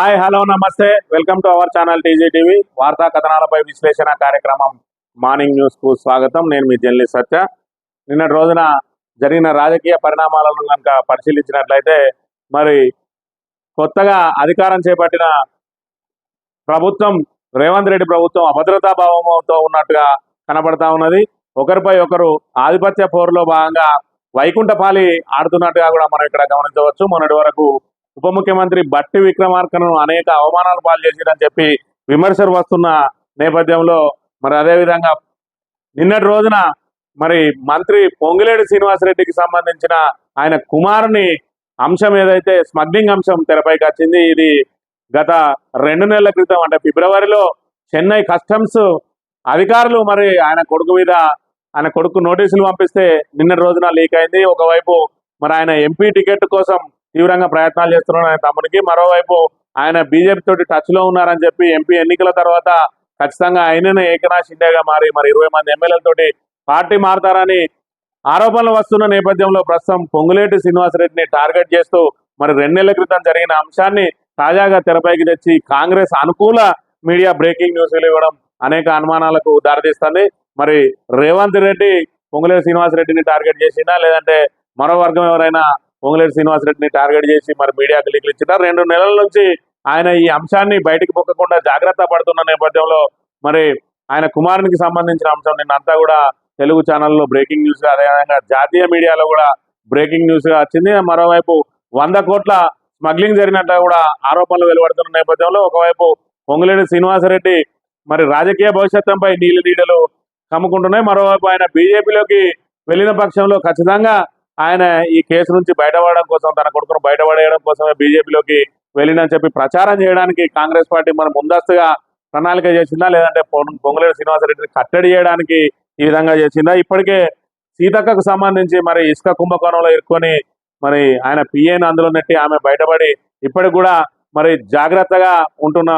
Hi hello నమస్తే welcome to our channel TG TV వార్తా కథనాలపై విశ్లేషణ కార్యక్రమం మార్నింగ్ న్యూస్ కు స్వాగతం. నేను మీ జర్నలిస్ట్ సత్య. నిన్నటి రోజున జరిగిన రాజకీయ పరిణామాలను కనుక పరిశీలించినట్లయితే మరి కొత్తగా అధికారం చేపట్టిన ప్రభుత్వం రేవంత్ రెడ్డి ప్రభుత్వం అభద్రతా భావంతో ఉన్నట్టుగా కనబడతా ఉన్నది. ఒకరిపై ఒకరు ఆధిపత్య పోరులో భాగంగా వైకుంఠపాలి ఆడుతున్నట్టుగా కూడా మనం ఇక్కడ గమనించవచ్చు. మొన్నటి వరకు ఉప ముఖ్యమంత్రి బట్టి విక్రమార్కను అనేక అవమానాలు పాలు చేసిందని చెప్పి విమర్శలు వస్తున్న నేపథ్యంలో మరి అదేవిధంగా నిన్నటి రోజున మరి మంత్రి పొంగులేటి శ్రీనివాసరెడ్డికి సంబంధించిన ఆయన కుమారుని అంశం ఏదైతే స్మగ్లింగ్ అంశం తెరపైకి వచ్చింది. ఇది గత 2 నెలల క్రితం అంటే ఫిబ్రవరిలో చెన్నై కస్టమ్స్ అధికారులు మరి ఆయన కొడుకు నోటీసులు పంపిస్తే నిన్నటి రోజున లీక్ అయింది. ఒకవైపు మరి ఆయన ఎంపీ టికెట్ కోసం తీవ్రంగా ప్రయత్నాలు చేస్తున్నారు ఆయన తమ్మునికి, మరోవైపు ఆయన బీజేపీ తోటి టచ్ లో ఉన్నారని చెప్పి ఎంపీ ఎన్నికల తర్వాత ఖచ్చితంగా ఆయననే ఏకనాథ్ షిండేగా మరి 20 మంది ఎమ్మెల్యేలతోటి పార్టీ మారతారని ఆరోపణలు వస్తున్న నేపథ్యంలో ప్రస్తుతం పొంగులేటి శ్రీనివాసరెడ్డిని టార్గెట్ చేస్తూ మరి 2 నెలల క్రితం జరిగిన అంశాన్ని తాజాగా తెరపైకి తెచ్చి కాంగ్రెస్ అనుకూల మీడియా బ్రేకింగ్ న్యూస్లు ఇవ్వడం అనేక అనుమానాలకు దారితీస్తుంది. మరి రేవంత్ రెడ్డి పొంగులేటి శ్రీనివాసరెడ్డిని టార్గెట్ చేసిందా, లేదంటే మరో వర్గం ఎవరైనా పొంగులేటి శ్రీనివాసరెడ్డిని టార్గెట్ చేసి మరి మీడియాకు లీకులు ఇచ్చిందా? 2 నెలల నుంచి ఆయన ఈ అంశాన్ని బయటికి పొక్కకుండా జాగ్రత్త పడుతున్న నేపథ్యంలో మరి ఆయన కుమారునికి సంబంధించిన అంశం నిన్నంతా కూడా తెలుగు ఛానల్లో బ్రేకింగ్ న్యూస్ గా, అదేవిధంగా జాతీయ మీడియాలో కూడా బ్రేకింగ్ న్యూస్ గా వచ్చింది. మరోవైపు 100 కోట్ల స్మగ్లింగ్ జరిగినట్టు కూడా ఆరోపణలు వెలువడుతున్న నేపథ్యంలో ఒకవైపు పొంగులేటి శ్రీనివాసరెడ్డి మరి రాజకీయ భవిష్యత్తుపై నీడలు కమ్ముకుంటున్నాయి. మరోవైపు ఆయన బీజేపీలోకి వెళ్ళిన పక్షంలో ఖచ్చితంగా ఆయన ఈ కేసు నుంచి బయటపడడం కోసం, తన కొడుకును బయటపడేయడం కోసమే బీజేపీలోకి వెళ్ళినని చెప్పి ప్రచారం చేయడానికి కాంగ్రెస్ పార్టీ మన ముందస్తుగా ప్రణాళిక చేసిందా, లేదంటే పొంగులేటి శ్రీనివాసరెడ్డిని కట్టడి చేయడానికి ఈ విధంగా చేసిందా? ఇప్పటికే సీతక్కకు సంబంధించి మరి ఇసుక కుంభకోణంలో ఇరుక్కొని మరి ఆయన పిఏని అందులో నెట్టి ఆమె బయటపడి ఇప్పటికి కూడా మరి జాగ్రత్తగా ఉంటున్న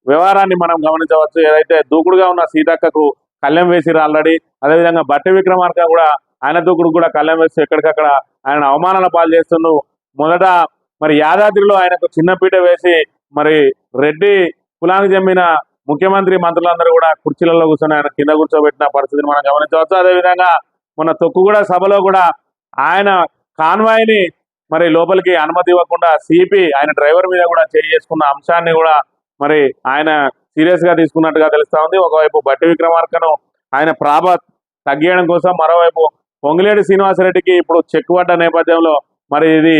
వ్యవహారాన్ని మనం గమనించవచ్చు. ఏదైతే దూకుడుగా ఉన్న సీతక్కకు కళ్ళెం వేసిరు ఆల్రెడీ. అదేవిధంగా బట్టి విక్రమార్క కూడా ఆయన దూకుడు కూడా కళ్ళెం వేసి ఎక్కడికక్కడ ఆయన అవమానాల పాలు చేస్తుండు. మొదట మరి యాదాద్రిలో ఆయనకు చిన్నపీట వేసి మరి రెడ్డి కులానికి చెందిన ముఖ్యమంత్రి మంత్రులందరూ కూడా కుర్చీలలో కూర్చొని ఆయన కింద కూర్చోబెట్టిన పరిస్థితిని మనం గమనించవచ్చు. అదేవిధంగా మొన్న తొక్కుగూడ సభలో కూడా ఆయన కాన్వాయ్ని మరి లోపలికి అనుమతి ఇవ్వకుండా సిపి ఆయన డ్రైవర్ మీద కూడా చేసుకున్న అంశాన్ని కూడా మరి ఆయన సీరియస్ గా తీసుకున్నట్టుగా తెలుస్తా ఉంది. ఒకవైపు బట్టి విక్రమార్కను ఆయన ప్రాభ తగ్గియడం కోసం, మరోవైపు పొంగులేటి శ్రీనివాసరెడ్డికి ఇప్పుడు చెక్ పడ్డ నేపథ్యంలో మరి ఇది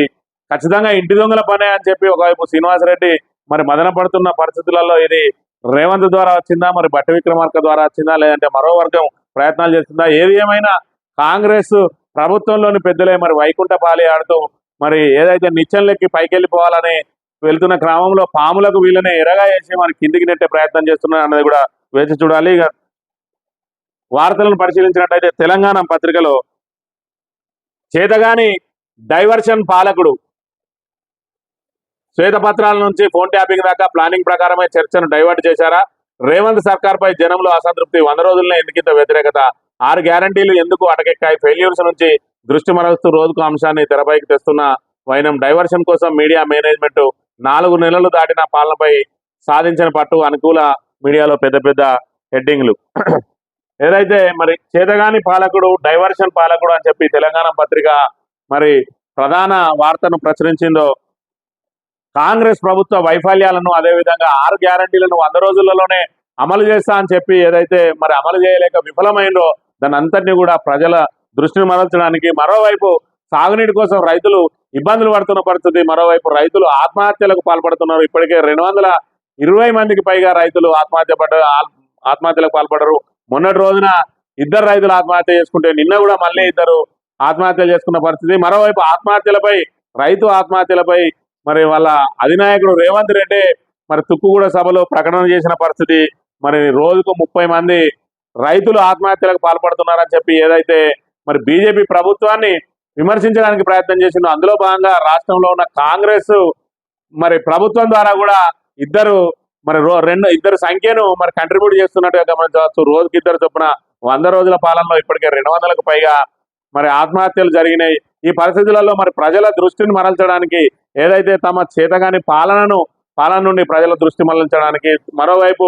ఖచ్చితంగా ఇంటి దొంగల పనే అని చెప్పి ఒకవైపు శ్రీనివాసరెడ్డి మరి మదన పడుతున్న పరిస్థితులలో ఇది రేవంత్ ద్వారా వచ్చిందా, మరి బట్టి విక్రమార్క ద్వారా వచ్చిందా, లేదంటే మరో వర్గం ప్రయత్నాలు చేస్తుందా? ఏది ఏమైనా కాంగ్రెస్ ప్రభుత్వంలోని పెద్దలే మరి వైకుంఠపాలి ఆడుతూ మరి ఏదైతే నిచ్చెనలెక్కి పైకెళ్ళిపోవాలని వెళ్తున్న క్రమంలో పాములకు వీళ్ళనే ఎరగా వేసి మరి కిందికి నెట్టే ప్రయత్నం చేస్తున్నారు అన్నది కూడా వేచి చూడాలి. ఇక వార్తలను పరిశీలించినట్టయితే తెలంగాణ పత్రికలో చేతగాని డైవర్షన్ పాలకుడు, శ్వేతపత్రాల నుంచి ఫోన్ ట్యాపింగ్ దాకా ప్లానింగ్ ప్రకారమే చర్చను డైవర్ట్ చేశారా? రేవంత్ సర్కార్ పై జనంలో అసంతృప్తి, 100 రోజుల్లో ఎందుకింత వ్యతిరేకత, 6 గ్యారంటీలు ఎందుకు అటకెక్కాయి, ఫెయిల్యూర్స్ నుంచి దృష్టి మరలుస్తూ రోజుకు అంశాన్ని తెరపైకి తెస్తున్న వైనం, డైవర్షన్ కోసం మీడియా మేనేజ్మెంట్ 4 నెలలు దాటిన పాలనపై సాధించిన పట్టు, అనుకూల మీడియాలో పెద్ద హెడ్డింగ్లు. ఏదైతే మరి చేతగాని పాలకుడు, డైవర్షన్ పాలకుడు అని చెప్పి తెలంగాణ పత్రిక మరి ప్రధాన వార్తను ప్రచురించిందో కాంగ్రెస్ ప్రభుత్వ వైఫల్యాలను, అదేవిధంగా 6 గ్యారంటీలను 100 రోజులలోనే అమలు చేస్తా అని చెప్పి ఏదైతే మరి అమలు చేయలేక విఫలమైందో దాని అంతటినీ కూడా ప్రజల దృష్టిని మరల్చడానికి, మరోవైపు సాగునీటి కోసం రైతులు ఇబ్బందులు పడుతున్న పరిస్థితి, మరోవైపు రైతులు ఆత్మహత్యలకు పాల్పడుతున్నారు. ఇప్పటికే 220 మందికి పైగా రైతులు ఆత్మహత్యలకు పాల్పడరు. మొన్నటి రోజున 2 రైతులు ఆత్మహత్య చేసుకుంటే నిన్న కూడా మళ్ళీ 2 ఆత్మహత్యలు చేసుకున్న పరిస్థితి. మరోవైపు రైతు ఆత్మహత్యలపై మరి వాళ్ళ అధినాయకుడు రేవంత్ రెడ్డి మరి తుక్కుగూడ సభలో ప్రకటన చేసిన పరిస్థితి. మరి రోజుకు 30 మంది రైతులు ఆత్మహత్యలకు పాల్పడుతున్నారని చెప్పి ఏదైతే మరి బీజేపీ ప్రభుత్వాన్ని విమర్శించడానికి ప్రయత్నం చేసిందో అందులో భాగంగా రాష్ట్రంలో ఉన్న కాంగ్రెస్ మరి ప్రభుత్వం ద్వారా కూడా ఇద్దరు సంఖ్యను మరి కంట్రిబ్యూట్ చేస్తున్నట్టుగా గమనించవచ్చు. రోజుకి 2 చొప్పున 100 రోజుల పాలనలో ఇప్పటికే 200లకు పైగా మరి ఆత్మహత్యలు జరిగినాయి. ఈ పరిస్థితులలో మరి ప్రజల దృష్టిని మరల్చడానికి ఏదైతే తమ చేతగాని పాలనను పాలన నుండి ప్రజల దృష్టి మళ్లించడానికి, మరోవైపు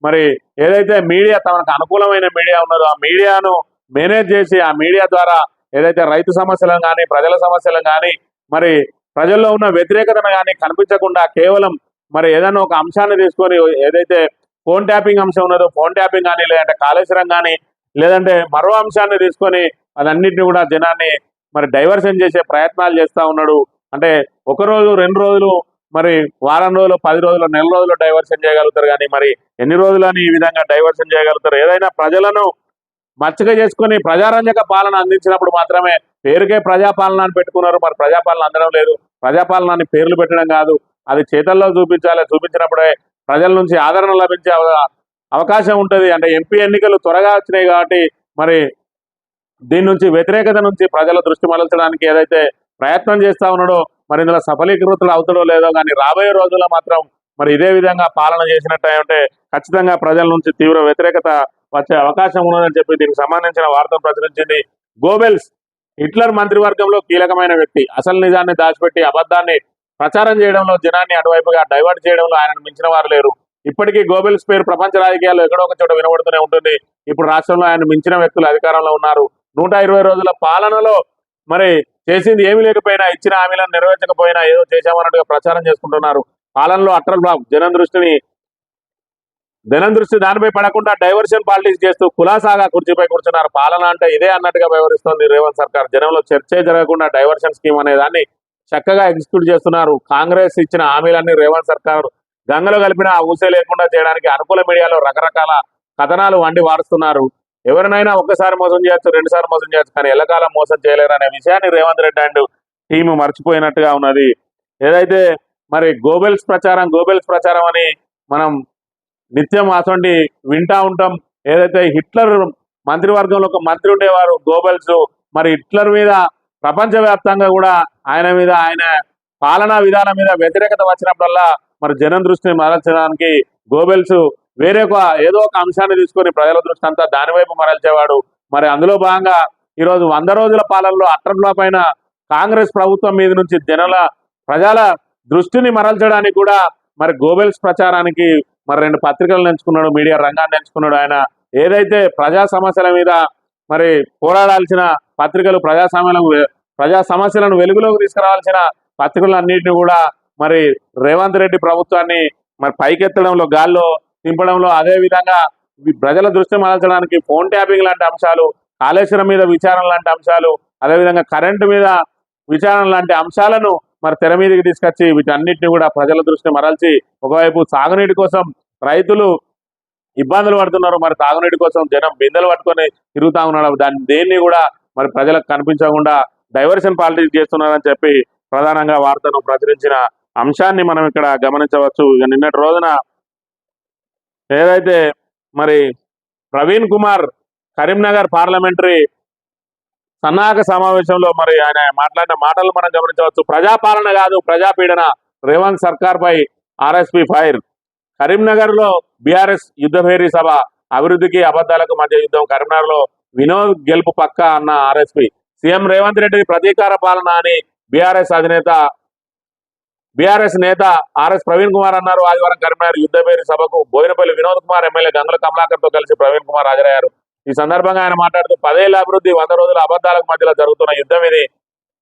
మరి ఏదైతే మీడియా తమకు అనుకూలమైన మీడియా ఉన్నదో ఆ మీడియాను మేనేజ్ చేసి ఆ మీడియా ద్వారా ఏదైతే రైతు సమస్యలను కానీ ప్రజల లేకపోతే కానీ మరి ప్రజల్లో ఉన్న వ్యతిరేకతను కానీ కనిపించకుండా కేవలం మరి ఏదైనా ఒక అంశాన్ని తీసుకొని ఏదైతే ఫోన్ ట్యాపింగ్ అంశం ఉన్నదో ఫోన్ ట్యాపింగ్ కానీ లేదంటే కాళేశ్వరం కానీ లేదంటే మరో అంశాన్ని తీసుకొని అదన్నింటినీ కూడా జనాన్ని మరి డైవర్షన్ చేసే ప్రయత్నాలు చేస్తూ ఉన్నాడు. అంటే ఒక రోజు 2 రోజులు మరి వారం రోజులు 10 రోజులు నెల రోజులు డైవర్షన్ చేయగలుగుతారు, కానీ మరి ఎన్ని రోజులని ఈ విధంగా డైవర్షన్ చేయగలుగుతారు? ఏదైనా ప్రజలను మచ్చగా చేసుకొని ప్రజారంజక పాలన అందించినప్పుడు మాత్రమే పేరుకే ప్రజాపాలన అని పెట్టుకున్నారు. మరి ప్రజాపాలన అందడం లేదు. ప్రజాపాలన అని పేర్లు పెట్టడం కాదు, అది చేతల్లో చూపించాలి. చూపించినప్పుడే ప్రజల నుంచి ఆదరణ లభించే అవకాశం ఉంటుంది. అంటే ఎంపీ ఎన్నికలు త్వరగా వచ్చినాయి కాబట్టి మరి దీని నుంచి వ్యతిరేకత నుంచి ప్రజల దృష్టి మరల్చడానికి ఏదైతే ప్రయత్నం చేస్తా ఉన్నాడో మరి ఇందులో సఫలీకృతులు అవుతాడో లేదో, కానీ రాబోయే రోజుల్లో మాత్రం మరి ఇదే విధంగా పాలన చేసినట్టు ఉంటే ఖచ్చితంగా ప్రజల నుంచి తీవ్ర వ్యతిరేకత వచ్చే అవకాశం ఉన్నదని చెప్పి దీనికి సంబంధించిన వార్తను ప్రచురించింది గోబెల్స్. హిట్లర్ మంత్రివర్గంలో కీలకమైన వ్యక్తి, అసలు నిజాన్ని దాచిపెట్టి అబద్ధాన్ని ప్రచారం చేయడంలో జనాన్ని అటువైపుగా డైవర్ట్ చేయడంలో ఆయనను మించిన వారు లేరు. ఇప్పటికీ గోబెల్స్ పేరు ప్రపంచ రాజకీయాల్లో ఎక్కడో ఒక చోట వినబడుతూనే ఉంటుంది. ఇప్పుడు రాష్ట్రంలో ఆయన మించిన వ్యక్తులు అధికారంలో ఉన్నారు. 120 రోజుల పాలనలో మరి చేసింది ఏమీ లేకపోయినా, ఇచ్చిన హామీలను నెరవేర్చకపోయినా ఏదో చేశామన్నట్టుగా ప్రచారం చేసుకుంటున్నారు. పాలనలో అట్టర్ ఫ్లాప్, జనం దృష్టి దానిపై పడకుండా డైవర్షన్ పాలిటిక్స్ చేస్తూ కులాసాగా కుర్చీపై కూర్చున్నారు. పాలన అంటే ఇదే అన్నట్టుగా వ్యవహరిస్తోంది రేవంత్ సర్కార్. జనంలో చర్చే జరగకుండా డైవర్షన్ స్కీమ్ అనే దాన్ని చక్కగా ఎగ్జిక్యూట్ చేస్తున్నారు. కాంగ్రెస్ ఇచ్చిన హామీలన్నీ రేవంత్ సర్కార్ గంగలో కలిపిన ఆ ఊసే లేకుండా చేయడానికి అనుకూల మీడియాలో రకరకాల కథనాలు వండి వాడుస్తున్నారు. ఎవరినైనా ఒక్కసారి మోసం చేయొచ్చు, 2 సార్లు మోసం చేయొచ్చు, కానీ ఎల్లకాలం మోసం చేయలేరు అనే విషయాన్ని రేవంత్ రెడ్డి అండ్ టీము మర్చిపోయినట్టుగా ఉన్నది. ఏదైతే మరి గోబెల్స్ ప్రచారం అని మనం నిత్యం అటువంటి వింటా ఉంటాం. ఏదైతే హిట్లర్ మంత్రివర్గంలో ఒక మంత్రి ఉండేవారు గోబెల్స్, మరి హిట్లర్ మీద ప్రపంచవ్యాప్తంగా కూడా ఆయన మీద ఆయన పాలనా విధానం మీద వ్యతిరేకత వచ్చినప్పుడల్లా మరి జనం దృష్టిని మరల్చడానికి గోబెల్స్ ఏదో ఒక అంశాన్ని తీసుకొని ప్రజల దృష్టి అంతా దాని వైపు మరల్చేవాడు. మరి అందులో భాగంగా ఈరోజు 100 రోజుల పాలనలో అట్టర్ల పైన కాంగ్రెస్ ప్రభుత్వం మీద నుంచి ప్రజల దృష్టిని మరల్చడానికి కూడా మరి గోబెల్స్ ప్రచారానికి మరి 2 పత్రికలను ఎంచుకున్నాడు, మీడియా రంగాన్ని ఎంచుకున్నాడు. ఆయన ఏదైతే ప్రజా సమస్యల మీద మరి పోరాడాల్సిన పత్రికలు, ప్రజా సమస్యలను వెలుగులోకి తీసుకురావాల్సిన పత్రికలన్నింటినీ కూడా మరి రేవంత్ రెడ్డి ప్రభుత్వాన్ని మరి పైకెత్తడంలో, గాల్లో దింపడంలో, అదే విధంగా ప్రజల దృష్టి మరల్చడానికి ఫోన్ ట్యాపింగ్ లాంటి అంశాలు, కాళేశ్వరం మీద విచారణ లాంటి అంశాలు, అదేవిధంగా కరెంటు మీద విచారణ లాంటి అంశాలను మరి తెర మీదకి తీసుకొచ్చి వీటన్నిటిని కూడా ప్రజల దృష్టిని మరల్చి ఒకవైపు సాగునీటి కోసం రైతులు ఇబ్బందులు పడుతున్నారు, మరి తాగునీటి కోసం జనం బిందెలు పట్టుకొని తిరుగుతా ఉన్నారు. దేన్ని కూడా మరి ప్రజలకు కనిపించకుండా డైవర్షన్ పాలిటిక్స్ చేస్తున్నారని చెప్పి ప్రధానంగా వార్తను ప్రచురించిన అంశాన్ని మనం ఇక్కడ గమనించవచ్చు. ఇక నిన్నటి రోజున ఏదైతే మరి ప్రవీణ్ కుమార్ కరీంనగర్ పార్లమెంటరీ సన్నాహక సమావేశంలో మరి ఆయన మాట్లాడిన మాటలు మనం గమనించవచ్చు. ప్రజాపాలన కాదు ప్రజాపీడన, రేవంత్ సర్కార్ పై ఆర్ఎస్పీ ఫైర్. కరీంనగర్ లో బీఆర్ఎస్ యుద్ధభేరీ సభ, అభివృద్ధికి అబద్ధాలకు మధ్య యుద్ధం. కరీంనగర్ లో వినోద్ గెలుపు పక్క అన్న ఆర్ఎస్పీ. సీఎం రేవంత్ రెడ్డి ప్రతీకార పాలన అని బీఆర్ఎస్ నేత ఆర్ఎస్ ప్రవీణ్ కుమార్ అన్నారు. ఆదివారం కరీంనగర్ యుద్ధభేరీ సభకు బోయినపల్లి వినోద్ కుమార్ ఎమ్మెల్యే గంగుల కమలాకర్ తో కలిసి ప్రవీణ్ కుమార్ హాజరయ్యారు. ఈ సందర్భంగా ఆయన మాట్లాడుతూ 10 ఏళ్ల అభివృద్ధి, 100 రోజుల అబద్ధాలకు మధ్యలో జరుగుతున్న యుద్ధం ఇది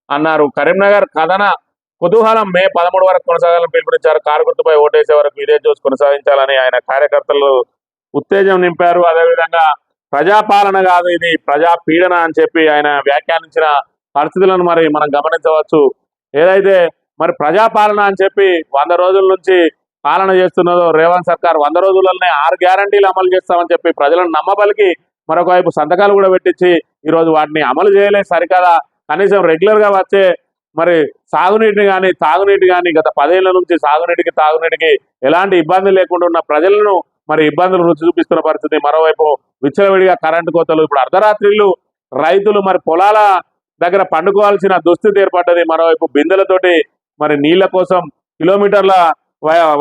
అన్నారు. కరీంనగర్ కథన కుతూహలం మే 13 వరకు కొనసాగాలని పిలుపునిచ్చారు. కారు గుర్తుపై ఓటేసే వరకు ఇదే జోష్ కొనసాగించాలని ఆయన కార్యకర్తలు ఉత్తేజం నింపారు. అదేవిధంగా ప్రజాపాలన కాదు ఇది ప్రజా పీడన అని చెప్పి ఆయన వ్యాఖ్యానించిన పరిస్థితులను మరి మనం గమనించవచ్చు. ఏదైతే మరి ప్రజాపాలన అని చెప్పి 100 రోజుల నుంచి పాలన చేస్తున్నదో రేవంత్ సర్కార్ 100 రోజులనే 6 గ్యారంటీలు అమలు చేస్తామని చెప్పి ప్రజలను నమ్మబలికి మరొక వైపు సంతకాలు కూడా పెట్టించి ఈరోజు వాటిని అమలు చేయలేదు. సరికదా కనీసం రెగ్యులర్ గా వచ్చే మరి సాగునీటిని కానీ తాగునీటి కానీ గత 10 ఏళ్ల నుంచి సాగునీటికి తాగునీటికి ఎలాంటి ఇబ్బంది లేకుండా ఉన్న ప్రజలను మరి ఇబ్బందులు రుచి చూపిస్తున్న పరిస్థితి. మరోవైపు విచ్చలవిడిగా కరెంటు కోతలు, ఇప్పుడు అర్ధరాత్రిళ్ళు రైతులు మరి పొలాల దగ్గర పండుకోవాల్సిన దుస్థితి ఏర్పడ్డది. మరోవైపు బిందెలతోటి మరి నీళ్ల కోసం కిలోమీటర్ల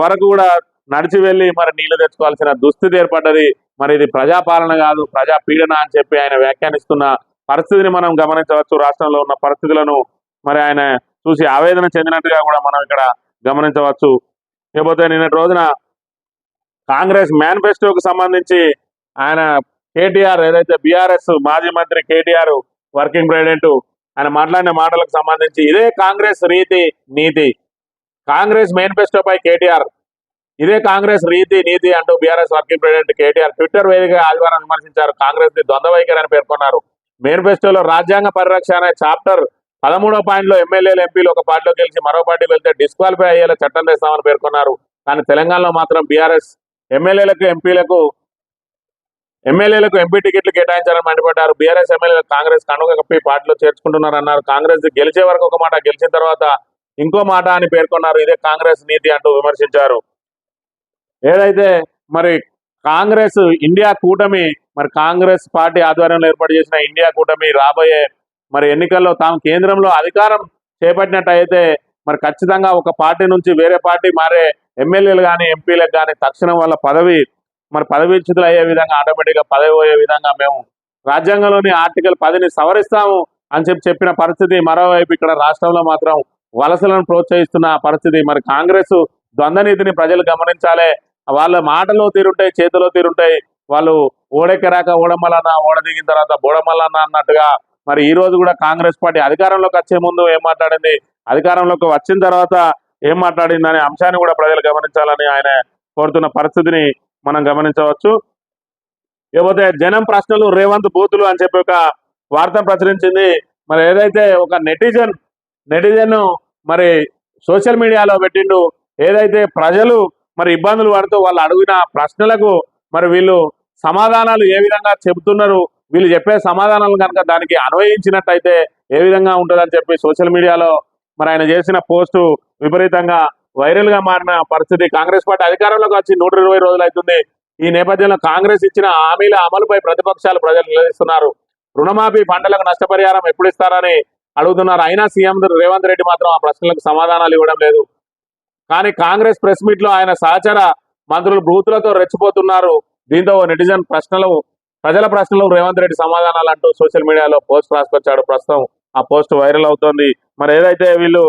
వరకు కూడా నడిచి వెళ్ళి మరి నీళ్లు తెచ్చుకోవాల్సిన దుస్థితి ఏర్పడ్డది. మరి ఇది ప్రజాపాలన కాదు ప్రజా పీడన అని చెప్పి ఆయన వ్యాఖ్యానిస్తున్న పరిస్థితిని మనం గమనించవచ్చు. రాష్ట్రంలో ఉన్న పరిస్థితులను మరి ఆయన చూసి ఆవేదన చెందినట్టుగా కూడా మనం ఇక్కడ గమనించవచ్చు. లేకపోతే నిన్నటి రోజున కాంగ్రెస్ మేనిఫెస్టోకు సంబంధించి ఆయన కేటీఆర్ ఏదైతే బీఆర్ఎస్ మాజీ మంత్రి కేటీఆర్ వర్కింగ్ ప్రెసిడెంట్ ఆయన మాట్లాడిన మాటలకు సంబంధించి ఇదే కాంగ్రెస్ నీతి కాంగ్రెస్ మేనిఫెస్టోపై కేటీఆర్ ఇదే కాంగ్రెస్ నీతి అంటూ BRS working president KTR Twitter వేదికగా ఆదివారం విమర్శించారు. కాంగ్రెస్ ది ద్వంద్వ వైఖరి అని పేర్కొన్నారు. మేనిఫెస్టోలో రాజ్యాంగ పరిరక్షణ అనే చాప్టర్ 13వ పాయింట్లో ఎమ్మెల్యేలు ఎంపీలు ఒక పార్టీలో గెలిచి మరో పార్టీ వెళ్తే డిస్క్వాలిఫై అయ్యేలా చట్టం తెస్తామని పేర్కొన్నారు. కానీ తెలంగాణలో మాత్రం బీఆర్ఎస్ ఎమ్మెల్యేలకు ఎంపీ టికెట్లు కేటాయించాలని మండిపడ్డారు. బీఆర్ఎస్ ఎమ్మెల్యేలు కాంగ్రెస్ కండుగ కప్పి పార్టీలో చేర్చుకుంటున్నారన్నారు. కాంగ్రెస్ గెలిచే వరకు ఒక మాట, గెలిచిన తర్వాత ఇంకో మాట అని పేర్కొన్నారు. ఇదే కాంగ్రెస్ నీతి అంటూ విమర్శించారు. ఏదైతే మరి కాంగ్రెస్ ఇండియా కూటమి మరి కాంగ్రెస్ పార్టీ ఆధ్వర్యంలో ఏర్పాటు చేసిన ఇండియా కూటమి రాబోయే మరి ఎన్నికల్లో తాము కేంద్రంలో అధికారం చేపట్టినట్టయితే మరి ఖచ్చితంగా ఒక పార్టీ నుంచి వేరే పార్టీ మారే ఎమ్మెల్యేలు కానీ ఎంపీలకు కానీ తక్షణం వాళ్ళ పదవీచ్యుతులు అయ్యే విధంగా ఆటోమేటిక్గా పదవి పోయే విధంగా మేము రాజ్యాంగంలోని ఆర్టికల్ 10ని సవరిస్తాము అని చెప్పిన పరిస్థితి. మరోవైపు ఇక్కడ రాష్ట్రంలో మాత్రం వలసలను ప్రోత్సహిస్తున్న పరిస్థితి. మరి కాంగ్రెస్ ద్వంద్వ నీతిని ప్రజలు గమనించాలి. వాళ్ళ మాటలో తీరుంటాయి, చేతిలో తీరుంటాయి. వాళ్ళు ఓడెక్కరాక ఓడమల్లన్న, ఓడ దిగిన తర్వాత బోడమల్లన్న అన్నట్టుగా మరి ఈ రోజు కూడా కాంగ్రెస్ పార్టీ అధికారంలోకి వచ్చే ముందు ఏం మాట్లాడింది, అధికారంలోకి వచ్చిన తర్వాత ఏం మాట్లాడింది అనే అంశాన్ని కూడా ప్రజలు గమనించాలని ఆయన కోరుతున్న పరిస్థితిని మనం గమనించవచ్చు. లేకపోతే జనం ప్రశ్నలు రేవంత్ బూతులు అని చెప్పి ఒక వార్త ప్రచురించింది. మరి ఏదైతే ఒక నెటిజన్ మరి సోషల్ మీడియాలో పెట్టిండు, ఏదైతే ప్రజలు మరి ఇబ్బందులు పడుతూ వాళ్ళు అడిగిన ప్రశ్నలకు మరి వీళ్ళు సమాధానాలు ఏ విధంగా చెబుతున్నారు, వీళ్ళు చెప్పే సమాధానాలు కనుక దానికి అన్వయించినట్టయితే ఏ విధంగా ఉంటుందని చెప్పి సోషల్ మీడియాలో మరి ఆయన చేసిన పోస్టు విపరీతంగా వైరల్ గా మారిన పరిస్థితి. కాంగ్రెస్ పార్టీ అధికారంలోకి వచ్చి 120 రోజులు అవుతుంది. ఈ నేపథ్యంలో కాంగ్రెస్ ఇచ్చిన హామీల అమలుపై ప్రతిపక్షాలు ప్రజలు నిలదీస్తున్నారు. రుణమాఫీ, పంటలకు నష్టపరిహారం ఎప్పుడు ఇస్తారని అడుగుతున్నారు. అయినా సీఎం రేవంత్ రెడ్డి మాత్రం ఆ ప్రశ్నలకు సమాధానాలు ఇవ్వడం లేదు. కానీ కాంగ్రెస్ ప్రెస్ మీట్ లో ఆయన సహచర మంత్రులు బూతులతో రెచ్చిపోతున్నారు. దీంతో నెటిజన్ ప్రజల ప్రశ్నలు రేవంత్ రెడ్డి సమాధానాలు అంటూ సోషల్ మీడియాలో పోస్ట్ రాసుకొచ్చాడు. ప్రస్తుతం ఆ పోస్ట్ వైరల్ అవుతోంది. మరి ఏదైతే వీళ్ళు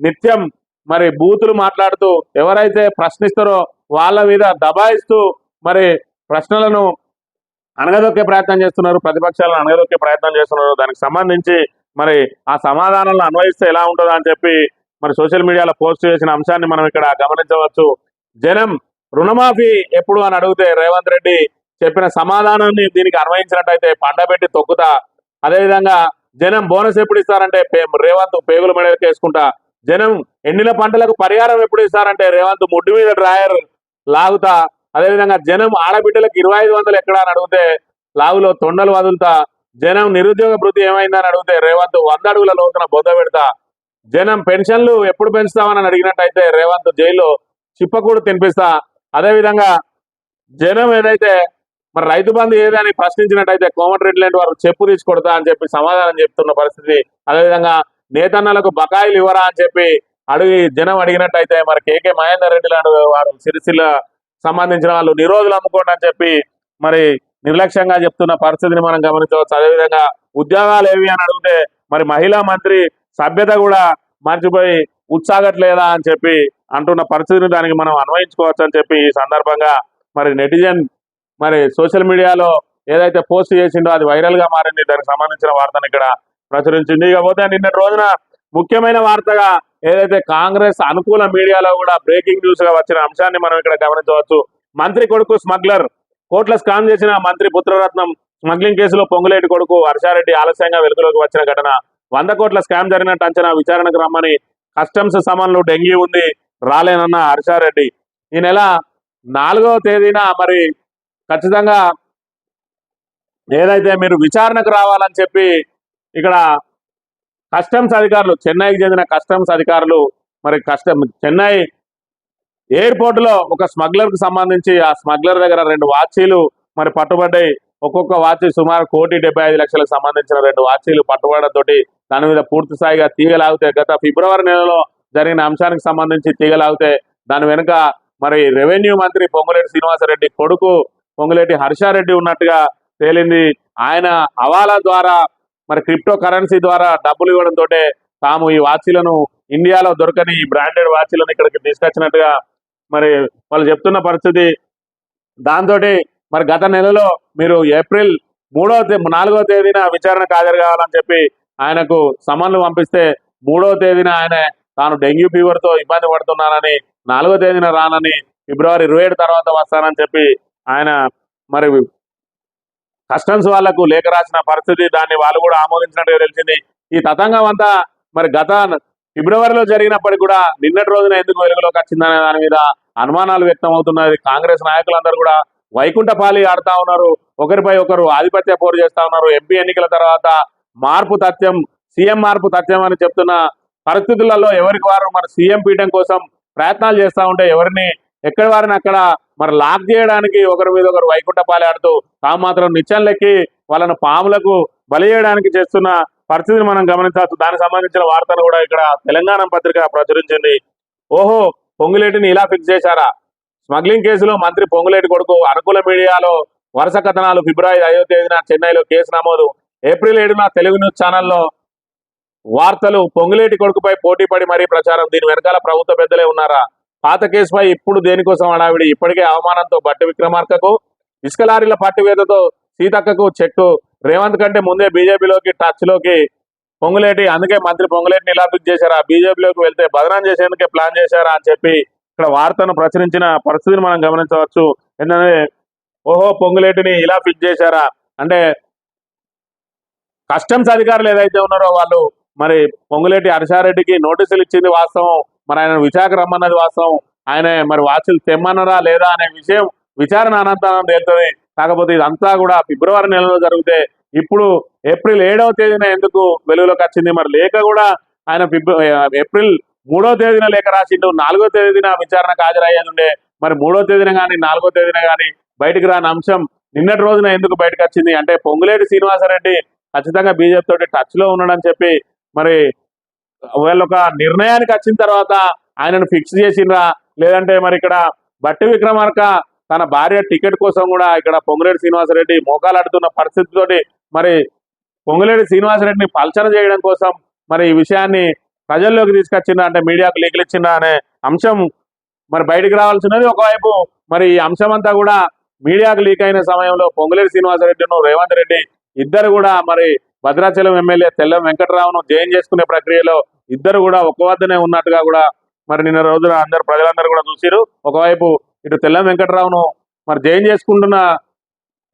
నిత్యం మరి బూతులు మాట్లాడుతూ ఎవరైతే ప్రశ్నిస్తారో వాళ్ళ మీద దబాయిస్తూ మరి ప్రశ్నలను అణగదొక్కే ప్రయత్నం చేస్తున్నారు, ప్రతిపక్షాలను అణగదొక్కే ప్రయత్నం చేస్తున్నారు. దానికి సంబంధించి మరి ఆ సమాధానాలను అన్వయిస్తే ఎలా ఉంటుందో అని చెప్పి మరి సోషల్ మీడియాలో పోస్ట్ చేసిన అంశాన్ని మనం ఇక్కడ గమనించవచ్చు. జనం రుణమాఫీ ఎప్పుడు అని అడిగితే రేవంత్ రెడ్డి చెప్పిన సమాధానాన్ని దీనికి అన్వయించినట్టయితే పండబెట్టి తొక్కుతా, అదేవిధంగా జనం బోనస్ ఎప్పుడు ఇస్తారంటే రేవంత్ పేగుల మెడలకు వేసుకుంటా, జనం ఎండిన పంటలకు పరిహారం ఎప్పుడు ఇస్తారంటే రేవంత్ ముడ్డు మీద డ్రాయర్ లాగుతా, అదేవిధంగా జనం ఆడబిడ్డలకు 2500 ఎక్కడ అని అడిగితే లాగులో తొండలు వదులుతా, జనం నిరుద్యోగ భృతి ఏమైందని అడిగితే రేవంత్ 100 అడుగుల లోతున బొద్ద పెడతా, జనం పెన్షన్లు ఎప్పుడు పెంచుతామని అడిగినట్టయితే రేవంత్ జైల్లో చిప్పకూడు తినిపిస్తా, అదేవిధంగా జనం ఏదైతే మరి రైతు బంధు ఏదని ప్రశ్నించినట్టయితే కోమటిరెడ్డి లాంటి వారు చెప్పు తీసి కొడతా అని చెప్పి సమాధానం చెప్తున్న పరిస్థితి. అదేవిధంగా నేతన్నలకు బకాయిలు ఇవ్వరా అని చెప్పి జనం అడిగినట్టయితే మరి కేకే మహేందర్ రెడ్డి లాంటి వారు సిరిసిల్ల సంబంధించిన వాళ్ళు నిరోధులు అమ్ముకోండి అని చెప్పి మరి నిర్లక్ష్యంగా చెప్తున్న పరిస్థితిని మనం గమనించవచ్చు. అదేవిధంగా ఉద్యోగాలు ఏవి అని అడిగితే మరి మహిళా మంత్రి సభ్యత కూడా మర్చిపోయి ఉత్సాగట్లేదా అని చెప్పి అంటున్న పరిస్థితిని దానికి మనం అన్వయించుకోవచ్చు అని చెప్పి ఈ సందర్భంగా మరి నెటిజన్ మరి సోషల్ మీడియాలో ఏదైతే పోస్ట్ చేసిండో అది వైరల్ గా మారింది. దానికి సంబంధించిన వార్తను ఇక్కడ ప్రచురించింది. ఇకపోతే నిన్నటి రోజున ముఖ్యమైన వార్తగా ఏదైతే కాంగ్రెస్ అనుకూల మీడియాలో కూడా బ్రేకింగ్ న్యూస్ గా వచ్చిన అంశాన్ని మనం ఇక్కడ గమనించవచ్చు. మంత్రి కొడుకు స్మగ్లర్, కోట్ల స్కామ్ చేసిన మంత్రి పుత్రరత్నం స్మగ్లింగ్ కేసులో పొంగులేటి కొడుకు హర్షారెడ్డి ఆలస్యంగా వెలుగులోకి వచ్చిన ఘటన. 100 కోట్ల స్కామ్ జరిగినట్టు అంచనా, విచారణకు రమ్మని కస్టమ్స్ సమన్లు డెంగీ ఉంది, రాలేనన్న హర్షారెడ్డి. ఈ నెల 4వ తేదీన మరి ఖచ్చితంగా ఏదైతే మీరు విచారణకు రావాలని చెప్పి ఇక్కడ కస్టమ్స్ అధికారులు, చెన్నైకి చెందిన కస్టమ్స్ అధికారులు మరి చెన్నై ఎయిర్పోర్ట్ లో ఒక స్మగ్లర్ కు సంబంధించి ఆ స్మగ్లర్ దగ్గర 2 వాచీలు మరి పట్టుబడ్డాయి. ఒక్కొక్క వాచి సుమారు 1,75,00,000లకు సంబంధించిన 2 వాచీలు పట్టుబడడంతో దాని మీద పూర్తి స్థాయిగా తీగలాగితే గత ఫిబ్రవరి నెలలో జరిగిన అంశానికి సంబంధించి తీగలాగితే దాని వెనుక మరి రెవెన్యూ మంత్రి పొంగులేటి శ్రీనివాసరెడ్డి కొడుకు పొంగులేటి హర్షారెడ్డి ఉన్నట్టుగా తేలింది. ఆయన హవాలా ద్వారా మరి క్రిప్టో కరెన్సీ ద్వారా డబ్బులు ఇవ్వడంతో తాము ఈ వాచీలను ఇండియాలో దొరకని ఈ బ్రాండెడ్ వాచీలను ఇక్కడికి తీసుకొచ్చినట్టుగా మరి వాళ్ళు చెప్తున్న పరిస్థితి. దాంతో మరి గత నెలలో మీరు ఏప్రిల్ 4వ తేదీన విచారణకు హాజరు కావాలని చెప్పి ఆయనకు సమన్లు పంపిస్తే 3వ తేదీన ఆయన తాను డెంగ్యూ ఫీవర్తో ఇబ్బంది పడుతున్నానని, 4వ తేదీన రానని, ఫిబ్రవరి 27 తర్వాత వస్తానని చెప్పి ఆయన మరి కస్టమ్స్ వాళ్లకు లేఖ రాసిన పరిస్థితి. దాన్ని వాళ్ళు కూడా ఆమోదించినట్టుగా తెలిసింది. ఈ తతంగం అంతా మరి గత ఫిబ్రవరిలో జరిగినప్పటికీ కూడా నిన్నటి రోజున ఎందుకు వెలుగులోకి వచ్చిందనే దాని మీద అనుమానాలు వ్యక్తం అవుతున్నది. కాంగ్రెస్ నాయకులందరూ కూడా వైకుంఠపాలి ఆడుతా ఉన్నారు, ఒకరిపై ఒకరు ఆధిపత్య పోరు చేస్తా ఉన్నారు. ఎంపీ ఎన్నికల తర్వాత మార్పు తథ్యం, సీఎం మార్పు తథ్యం అని చెప్తున్న పరిస్థితులలో ఎవరికి వారు మరి సీఎం పీఠం కోసం ప్రయత్నాలు చేస్తూ ఉంటే ఎవరిని ఎక్కడి వారిని అక్కడ మరి లాక్ చేయడానికి ఒకరి మీద ఒకరు వైకుంఠపాలి ఆడుతూ తాము మాత్రం నిత్యం లెక్కి వాళ్ళను పాములకు బలి చేయడానికి చేస్తున్న పరిస్థితిని మనం గమనించవచ్చు. దానికి సంబంధించిన వార్తను కూడా ఇక్కడ తెలంగాణ పత్రిక ప్రచురించింది. ఓహో, పొంగులేటిని ఇలా ఫిక్స్ చేశారా? స్మగ్లింగ్ కేసులో మంత్రి పొంగులేటి కొడుకు అనుకూల మీడియాలో వరుస కథనాలు. ఫిబ్రవరి 5వ తేదీన చెన్నైలో కేసు నమోదు. ఏప్రిల్ 7న తెలుగు న్యూస్ ఛానల్లో వార్తలు. పొంగులేటి కొడుకుపై పోటీ పడి మరీ ప్రచారం. దీని వెనకాల ప్రభుత్వ పెద్దలే ఉన్నారా? పాత కేసుపై ఇప్పుడు దేనికోసం హడావిడి? ఇప్పటికే అవమానంతో బట్టి విక్రమార్కకు, ఇసుక లారీల పట్టివేతతో సీతక్కకు చెక్కు. రేవంత్ కంటే ముందే బీజేపీలోకి టచ్లోకి పొంగులేటి. అందుకే మంత్రి పొంగులేటిని ఇలా ఫిక్స్ చేశారా? బీజేపీలోకి వెళ్తే బదనాం చేసేందుకే ప్లాన్ చేశారా అని చెప్పి ఇక్కడ వార్తను ప్రచురించిన పరిస్థితిని మనం గమనించవచ్చు. ఏంటంటే ఓహో, పొంగులేటిని ఇలా ఫిక్స్ చేశారా అంటే కస్టమ్స్ అధికారులు ఏదైతే ఉన్నారో వాళ్ళు మరి పొంగులేటి హర్షారెడ్డికి నోటీసులు ఇచ్చింది వాస్తవం, మరి ఆయన విశాఖ రమ్మన్నది వాస్తవం. ఆయన మరి వాచులు తెమ్మన్నారా లేదా అనే విషయం విచారణ అనంతరం తేలుతుంది. కాకపోతే ఇదంతా కూడా ఫిబ్రవరి నెలలో జరిగితే ఇప్పుడు ఏప్రిల్ 7వ తేదీన ఎందుకు వెలుగులోకి వచ్చింది? మరి లేఖ కూడా ఆయన ఏప్రిల్ 3వ తేదీన లేఖ రాసిండు. 4వ తేదీన విచారణకు హాజరయ్యేది ఉండే. మరి 3వ తేదీన కానీ 4వ తేదీన కానీ బయటికి రాని అంశం నిన్నటి రోజున ఎందుకు బయటకు వచ్చింది అంటే పొంగులేటి శ్రీనివాసరెడ్డి ఖచ్చితంగా బీజేపీ తోటి టచ్ లో ఉన్నాడని చెప్పి మరి వీళ్ళు ఒక నిర్ణయానికి వచ్చిన తర్వాత ఆయనను ఫిక్స్ చేసిండ్రా, లేదంటే మరి ఇక్కడ బట్టి విక్రమార్క తన భార్య టికెట్ కోసం కూడా ఇక్కడ పొంగులేటి శ్రీనివాసరెడ్డి మోకాలాడుతున్న పరిస్థితితోటి మరి పొంగులేటి శ్రీనివాసరెడ్డిని పల్చన చేయడం కోసం మరి ఈ విషయాన్ని ప్రజల్లోకి తీసుకొచ్చిందా అంటే మీడియాకు లీకులు ఇచ్చిందా అనే అంశం మరి బయటికి రావాల్సినది. ఒకవైపు మరి ఈ అంశం అంతా కూడా మీడియాకు లీక్ అయిన సమయంలో పొంగులేటి శ్రీనివాసరెడ్డిను రేవంత్ రెడ్డి ఇద్దరు కూడా మరి భద్రాచలం ఎమ్మెల్యే తెల్లం వెంకటరావును జైన్ చేసుకునే ప్రక్రియలో ఇద్దరు కూడా ఒక వద్దనే ఉన్నట్టుగా కూడా మరి నిన్న రోజున ప్రజలందరూ కూడా చూసిరు. ఒకవైపు ఇటు తెల్లం వెంకటరావును మరి జైన్ చేసుకుంటున్న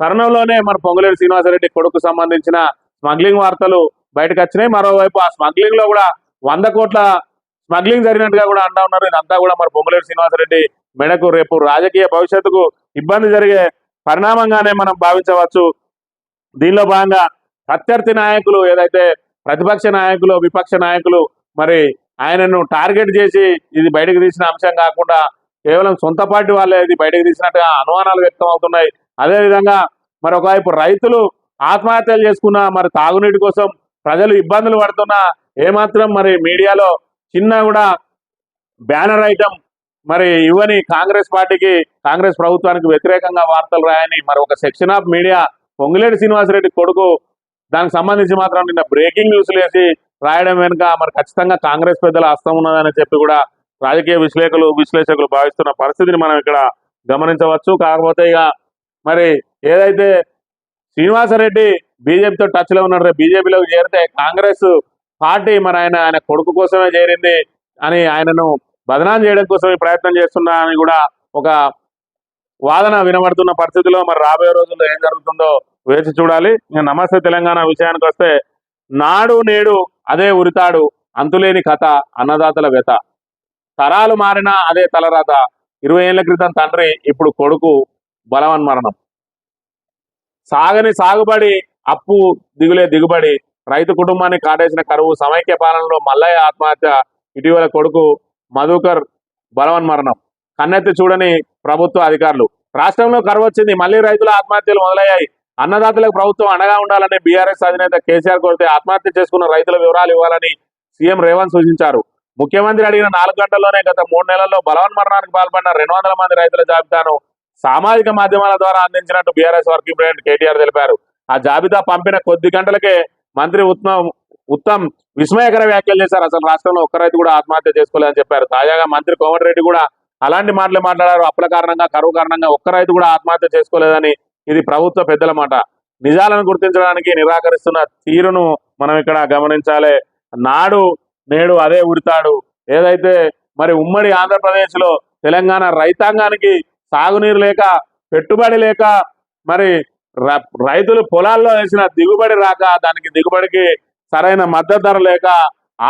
తరుణంలోనే మరి పొంగులేటి శ్రీనివాసరెడ్డి కొడుకు సంబంధించిన స్మగ్లింగ్ వార్తలు బయటకు వచ్చినాయి. మరోవైపు ఆ స్మగ్లింగ్ లో కూడా 100 కోట్ల స్మగ్లింగ్ జరిగినట్టుగా కూడా అంటా ఉన్నారు. ఇదంతా కూడా మరి పొంగులేటి శ్రీనివాసరెడ్డి మెడకు రేపు రాజకీయ భవిష్యత్తుకు ఇబ్బంది జరిగే పరిణామంగానే మనం భావించవచ్చు. దీనిలో భాగంగా ప్రత్యర్థి నాయకులు ఏదైతే ప్రతిపక్ష నాయకులు విపక్ష నాయకులు మరి ఆయనను టార్గెట్ చేసి ఇది బయటకు తీసిన అంశం కాకుండా కేవలం సొంత పార్టీ వాళ్ళే ఇది బయటకు తీసినట్టుగా అనుమానాలు వ్యక్తం అవుతున్నాయి. అదేవిధంగా మరి ఒకవైపు రైతులు ఆత్మహత్యలు చేసుకున్న మరి తాగునీటి కోసం ప్రజలు ఇబ్బందులు పడుతున్నా ఏమాత్రం మరి మీడియాలో చిన్న కూడా బ్యానర్ ఐటమ్ మరి ఇవ్వని కాంగ్రెస్ పార్టీకి కాంగ్రెస్ ప్రభుత్వానికి వ్యతిరేకంగా వార్తలు రాయని మరి ఒక section of media Ponguleti Srinivasa Reddy కొడుకు దానికి సంబంధించి మాత్రం నిన్న బ్రేకింగ్ న్యూస్లు వేసి రాయడం వెనుక మరి ఖచ్చితంగా కాంగ్రెస్ పెద్దల హస్తం ఉన్నదని చెప్పి కూడా రాజకీయ విశ్లేషకులు భావిస్తున్న పరిస్థితిని మనం ఇక్కడ గమనించవచ్చు. కాకపోతే ఇక మరి ఏదైతే శ్రీనివాసరెడ్డి బీజేపీతో టచ్ లో ఉన్నాడు, బీజేపీలోకి చేరితే కాంగ్రెస్ పార్టీ మరి ఆయన కొడుకు కోసమే చేరింది అని ఆయనను బదనాం చేయడం కోసం ఈ ప్రయత్నం చేస్తున్నా అని కూడా ఒక వాదన వినబడుతున్న పరిస్థితిలో మరి రాబోయే రోజుల్లో ఏం జరుగుతుందో వేచి చూడాలి. నమస్తే తెలంగాణ విషయానికి వస్తే నాడు నేడు అదే ఉరితాడు, అంతులేని కథ, అన్నదాతల వ్యత, తరాలు మారినా అదే తలరాత, 20 ఏళ్ల క్రితం తండ్రి ఇప్పుడు కొడుకు బలవన్మరణం, సాగని సాగుబడి అప్పు దిగులే దిగుబడి, రైతు కుటుంబాన్ని కాటేసిన కరువు, సమైక్య పాలనలో మల్లయ్య ఆత్మహత్య, ఇటీవల కొడుకు మధుకర్ బలవన్మరణం, కన్నెత్తి చూడని ప్రభుత్వ అధికారులు. రాష్ట్రంలో కరువు వచ్చింది, మళ్లీ రైతుల ఆత్మహత్యలు మొదలయ్యాయి. అన్నదాతలకు ప్రభుత్వం అండగా ఉండాలని బీఆర్ఎస్ అధినేత కేసీఆర్ కోరితే ఆత్మహత్య చేసుకున్న రైతుల వివరాలు ఇవ్వాలని సీఎం రేవంత్ సూచించారు. ముఖ్యమంత్రి అడిగిన 4 గంటల్లోనే గత 3 నెలల్లో బలవన్మరణానికి పాల్పడిన 200 మంది రైతుల జాబితాను సామాజిక మాధ్యమాల ద్వారా అందించినట్టు బీఆర్ఎస్ వర్కింగ్ ప్రెసిడెంట్ కేటీఆర్ తెలిపారు. ఆ జాబితా పంపిన కొద్ది గంటలకే మంత్రి ఉత్తమ్ విస్మయకర వ్యాఖ్యలు చేశారు. అసలు రాష్ట్రంలో ఒక్క రైతు కూడా ఆత్మహత్య చేసుకోలేదని చెప్పారు. తాజాగా మంత్రి కోమటిరెడ్డి కూడా అలాంటి మాటలు మాట్లాడారు. అప్పుల కారణంగా, కరువు కారణంగా ఒక్క రైతు కూడా ఆత్మహత్య చేసుకోలేదని ఇది ప్రభుత్వ పెద్దల మాట. నిజాలను గుర్తించడానికి నిరాకరిస్తున్న తీరును మనం ఇక్కడ గమనించాలి. నాడు నేడు అదే ఉరితాడు. ఏదైతే మరి ఉమ్మడి ఆంధ్రప్రదేశ్లో తెలంగాణ రైతాంగానికి సాగునీరు లేక, పెట్టుబడి లేక, మరి రైతులు పొలాల్లో వేసిన దిగుబడి రాక, దానికి దిగుబడికి సరైన మద్దతు ధర లేక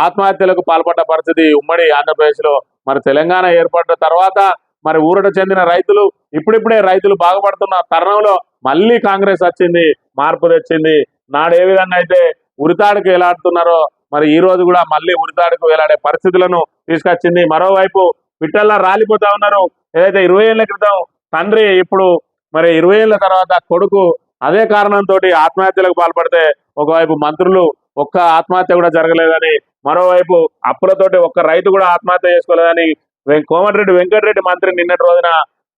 ఆత్మహత్యలకు పాల్పడ్డ పరిస్థితి ఉమ్మడి ఆంధ్రప్రదేశ్లో. మరి తెలంగాణ ఏర్పడిన తర్వాత మరి ఊరట చెందిన రైతులు ఇప్పుడిప్పుడే రైతులు బాగుపడుతున్న తరుణంలో మళ్ళీ కాంగ్రెస్ వచ్చింది, మార్పు తెచ్చింది. నాడు ఏ విధంగా అయితే ఉరితాడుకు వేలాడుతున్నారో మరి ఈ రోజు కూడా మళ్ళీ ఉరితాడుకు వేలాడే పరిస్థితులను తీసుకొచ్చింది. మరోవైపు పిట్టల్లా రాలిపోతా ఉన్నారు. ఏదైతే 20 ఏళ్ల క్రితం తండ్రి ఇప్పుడు మరి 20 ఏళ్ల తర్వాత కొడుకు అదే కారణంతో ఆత్మహత్యలకు పాల్పడితే, ఒకవైపు మంత్రులు ఒక్క ఆత్మహత్య కూడా జరగలేదని, మరోవైపు అప్పులతోటి ఒక్క రైతు కూడా ఆత్మహత్య చేసుకోలేదని కోమటిరెడ్డి వెంకటరెడ్డి మంత్రి నిన్నటి రోజున